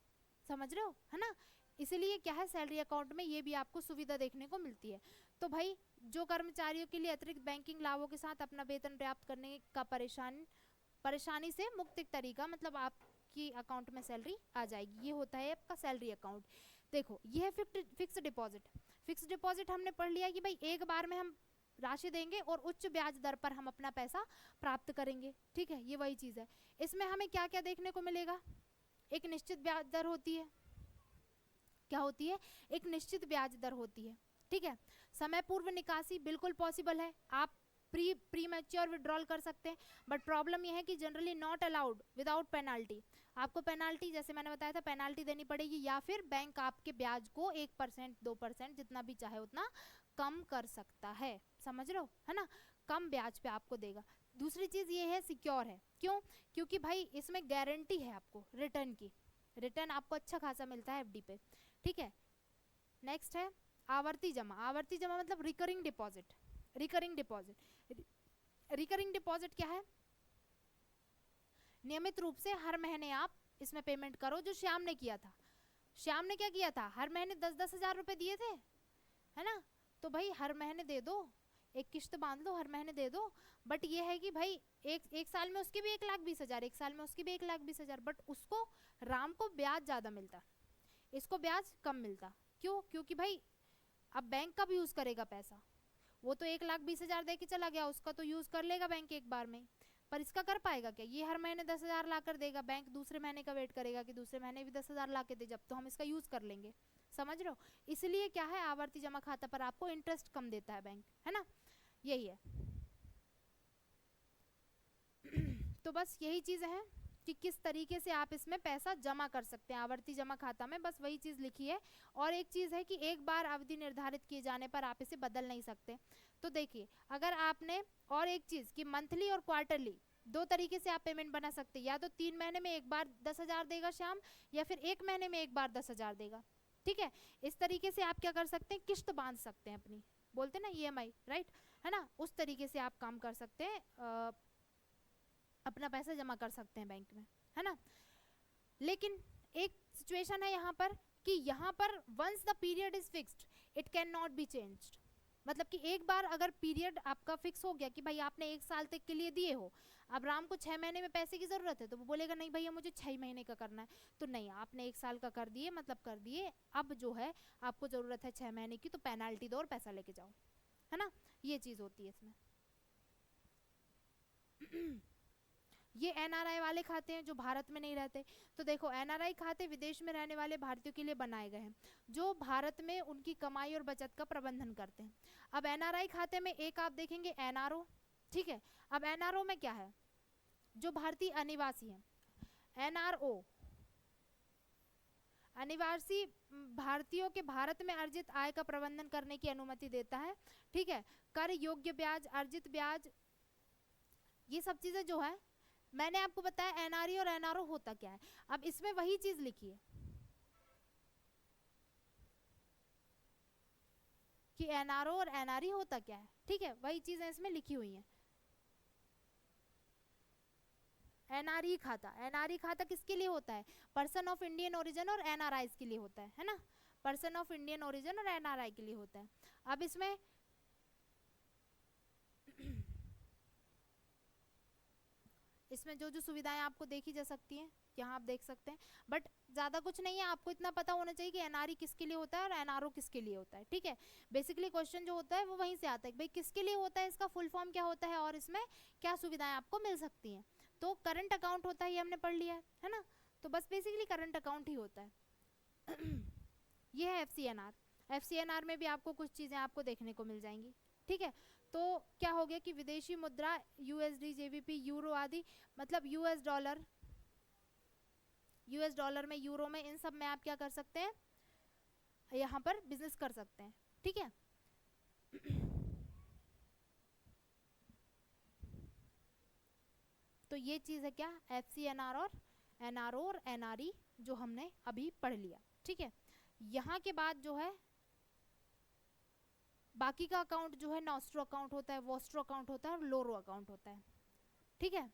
समझ रहे हो, है ना। इसलिए क्या है, सैलरी अकाउंट में ये भी आपको सुविधा देखने को मिलती है। तो भाई जो कर्मचारियों के लिए अतिरिक्त बैंकिंग लाभों के साथ अपना वेतन प्राप्त करने का परेशानी से मुक्त एक तरीका, मतलब आपकी अकाउंट में सैलरी आ जाएगी, ये होता है आपका सैलरी अकाउंट। देखो ये है फिक्स डिपॉजिट। फिक्स डिपॉजिट हमने पढ़ लिया कि भाई एक बार में हम राशि देंगे और उच्च ब्याज दर पर हम अपना पैसा प्राप्त करेंगे, ठीक है। ये वही चीज है। इसमें हमें क्या क्या देखने को मिलेगा, एक निश्चित ब्याज दर होती है। क्या होती है? एक निश्चित ब्याज दर होती है, ठीक है। समय पूर्व निकासी बिल्कुल पॉसिबल है, आप प्री मैच्योर विड्रॉल कर सकते हैं, बट प्रॉब्लम यह है कि generally not allowed without penalty. आपको पेनाल्टी, जैसे मैंने बताया था, पेनाल्टी देनी पड़ेगी, या फिर बैंक आपके ब्याज को 1% 2% जितना भी चाहे उतना कम कर सकता है, समझ रहे हो, है ना। कम ब्याज पे आपको देगा। दूसरी चीज ये है, सिक्योर है। क्यों? क्योंकि भाई इसमें गारंटी है आपको रिटर्न की, रिटर्न आपको अच्छा खासा मिलता है एफडी पे, ठीक है। नेक्स्ट है आवर्ती जमा। आवर्ती जमा मतलब recurring deposit. Recurring deposit, recurring deposit क्या है? नियमित रूप से हर महीने आप इसमें पेमेंट करो, जो श्याम ने किया था। श्याम ने क्या किया था, हर महीने 10-10 हजार रुपए दिए थे, है ना। तो भाई हर महीने दे दो, एक किश्त बांध लो, हर महीने दे दो। बट ये है कि भाई एक साल में उसकी भी 1,20,000, एक साल में उसकी भी 1,20,000, बट उसको राम को ब्याज ज्यादा मिलता, इसको ब्याज कम मिलता। क्यों? क्योंकि भाई अब बैंक कब यूज करेगा पैसा, वो तो 1,20,000 दे के चला गया, उसका तो यूज कर लेगा बैंक एक बार में, पर इसका कर पाएगा क्या? ये हर महीने 10,000 ला कर देगा, बैंक दूसरे महीने का वेट करेगा कि दूसरे महीने भी 10,000 ला के दे, जब तो हम इसका यूज कर लेंगे, समझ रहे हो। इसलिए क्या है, आवर्ती जमा खाता पर आपको इंटरेस्ट कम देता है बैंक, है ना, यही है। तो बस यही चीज है कि किस तरीके से आप इसमें पैसा जमा कर सकते हैं आवर्ती जमा खाता में, बस वही चीज लिखी है। और एक चीज है कि एक बार अवधि निर्धारित किए जाने पर आप इसे बदल नहीं सकते। तो देखिए अगर आपने, और एक चीज कि मंथली और क्वार्टरली दो तरीके से आप पेमेंट बना सकते हैं, या तो 3 महीने में एक बार 10,000 देगा श्याम, या फिर 1 महीने में एक बार 10,000 देगा, ठीक है। इस तरीके से आप क्या कर सकते हैं, किश्त बांध सकते हैं अपनी, बोलते हैं ना ईएमआई, राइट, है ना, उस तरीके से आप काम कर सकते हैं, अपना पैसा जमा कर सकते हैं बैंक में, है ना। लेकिन एक सिचुएशन है यहाँ पर कि यहाँ पर once the period is fixed it can not be changed. मतलब कि एक बार अगर पीरियड आपका फिक्स हो गया कि भाई आपने 1 साल तक के लिए दिए हो, अब राम को 6 महीने में पैसे की जरूरत है, तो वो बोलेगा नहीं भैया मुझे 6 महीने का करना है, तो नहीं, आपने 1 साल का कर दिए, मतलब कर दिए, अब जो है आपको जरूरत है 6 महीने की, तो पेनाल्टी दो और पैसा लेके जाओ, है ना, ये चीज होती है इसमें। ये एनआरआई वाले खाते हैं जो भारत में नहीं रहते। तो देखो एनआरआई खाते विदेश में रहने वाले भारतीयों के लिए बनाए गए हैं जो भारत में उनकी कमाई और बचत का प्रबंधन करते हैं। अब एनआरआई खाते में एक आप देखेंगे एनआरओ, ठीक है। अब एनआरओ में क्या है, जो भारतीय अनिवासी हैं, एनआरओ अनिवासी भारतीयों के भारत में अर्जित आय का प्रबंधन करने की अनुमति देता है, ठीक है। कर योग्य ब्याज, अर्जित ब्याज, ये सब चीजें जो है मैंने आपको बताया एनआरई और एनआरओ होता क्या है। अब इसमें वही चीज लिखी है कि एनआरओ और एनआरई होता क्या है, ठीक है, वही चीजें इसमें लिखी हुई हैं। एनआरई खाता, एनआरई खाता किसके लिए होता है, पर्सन ऑफ इंडियन ओरिजिन और एनआरआई के लिए होता है ना, पर्सन ऑफ इंडियन ओरिजिन और एनआरआई के लिए होता है। अब इसमें इसमें जो जो सुविधाएं आपको देखी जा सकती हैं यहाँ आप देख सकते हैं, बट ज़्यादा कुछ नहीं है, आपको इतना पता होना चाहिए कि एनआरई किसके लिए होता है और एनआरओ किसके लिए होता है, ठीक है। बेसिकली क्वेश्चन जो होता है वो वहीं से आता है, भाई किसके लिए होता है, इसका फुल फॉर्म क्या होता है और इसमें क्या सुविधाएं आपको मिल सकती हैं। तो करंट अकाउंट होता है, ये हमने पढ़ लिया है ना, तो बस बेसिकली करंट अकाउंट ही होता है। ये है एफसीएनआर। एफसीएनआर में भी आपको कुछ चीज़ें आपको देखने को मिल जाएंगी, ठीक है। तो क्या हो गया कि विदेशी मुद्रा यूएसडी, जेबीपी, यूरो आदि, मतलब यूएस डॉलर में, यूरो में, इन सब में आप क्या कर सकते हैं, यहाँ पर बिजनेस कर सकते हैं, ठीक है। तो ये चीज़ है क्या, एफसीएनआर और एनआरओ और एनआरई जो हमने अभी पढ़ लिया, ठीक है। यहाँ के बाद जो है बाकी का अकाउंट जो है नॉस्ट्रो अकाउंट होता है, वोस्ट्रो अकाउंट होता है और लोरो अकाउंट होता है, ठीक है।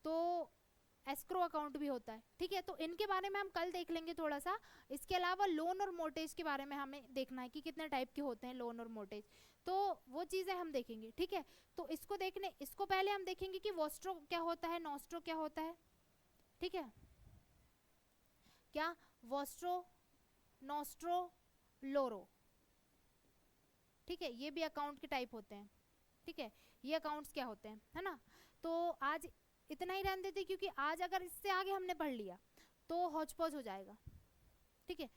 तो एस्क्रो अकाउंट भी होता है, ठीक है। तो इनके बारे में हम कल देख लेंगे थोड़ा सा। इसके अलावा लोन और मोर्टेज के बारे में हमें देखना है कि कितने टाइप के होते हैं लोन और मोर्टेज, तो वो चीज़ें हम देखेंगे, ठीक है। तो इसको पहले हम देखेंगे कि वोस्ट्रो क्या होता है, नॉस्ट्रो क्या होता है, ठीक है। क्या वोस्ट्रो, नॉस्ट्रो, लोरो, ठीक है, ये भी अकाउंट के टाइप होते हैं, ठीक है। ये अकाउंट्स क्या होते हैं, है ना। तो आज इतना ही रहने देते, क्योंकि आज अगर इससे आगे हमने पढ़ लिया तो हौच पौच हो जाएगा, ठीक है।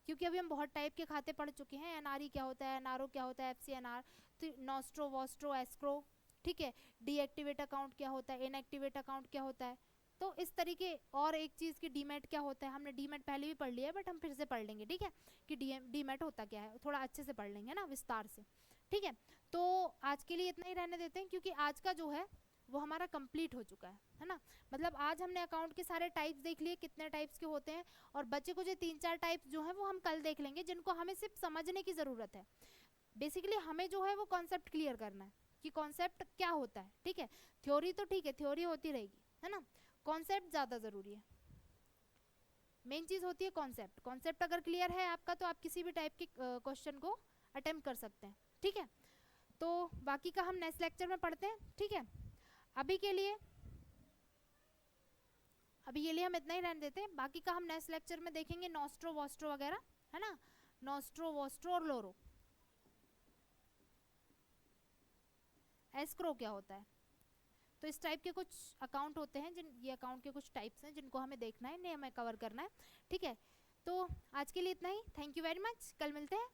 क्योंकि अभी हम बहुत टाइप के खाते पढ़ चुके हैं, एनआरई क्या होता है, एनआरओ क्या होता है, एफसीएनआर, तो नॉस्ट्रो, वोस्ट्रो, एस्क्रो, ठीक है। डीएक्टिवेट अकाउंट क्या होता है, इनएक्टिवेट अकाउंट क्या होता है, तो इस तरीके। और एक चीज़ की डीमेट क्या होता है, हमने डीमेट पहले भी पढ़ लिया है बट हम फिर से पढ़ लेंगे, ठीक है, कि डीमेट होता क्या है, थोड़ा अच्छे से पढ़ लेंगे ना विस्तार से, ठीक है। तो आज के लिए इतना ही रहने देते हैं, क्योंकि आज का जो है वो हमारा कंप्लीट हो चुका है ना। मतलब आज हमने अकाउंट के सारे टाइप्स देख लिए, कितने टाइप्स के होते हैं, और बच्चे को जो 3-4 टाइप्स जो हैं वो हम कल देख लेंगे, जिनको हमें सिर्फ समझने की ज़रूरत है। बेसिकली हमें जो है वो कॉन्सेप्ट क्लियर करना है कि कॉन्सेप्ट क्या होता है, ठीक है। थ्योरी तो ठीक है, थ्योरी होती रहेगी, है ना, कॉन्सेप्ट ज़्यादा ज़रूरी है। मेन चीज़ होती है कॉन्सेप्ट। कॉन्सेप्ट अगर क्लियर है आपका तो आप किसी भी टाइप के क्वेश्चन को अटेम्प्ट कर सकते हैं, ठीक है। तो बाकी का हम नेक्स्ट लेक्चर में पढ़ते हैं, ठीक है। अभी के लिए हम इतना ही रहने देते हैं, बाकी का हम नेक्स्ट लेक्चर में देखेंगे, नॉस्ट्रो, वोस्ट्रो वगैरह, है ना, नॉस्ट्रो, वोस्ट्रो और लोरो। एस्क्रो क्या होता है, तो इस टाइप के कुछ अकाउंट होते हैं, ये अकाउंट के कुछ टाइप्स हैं जिनको हमें देखना है, नहीं हमें कवर करना है, ठीक है। तो आज के लिए इतना ही, थैंक यू वेरी मच, कल मिलते हैं।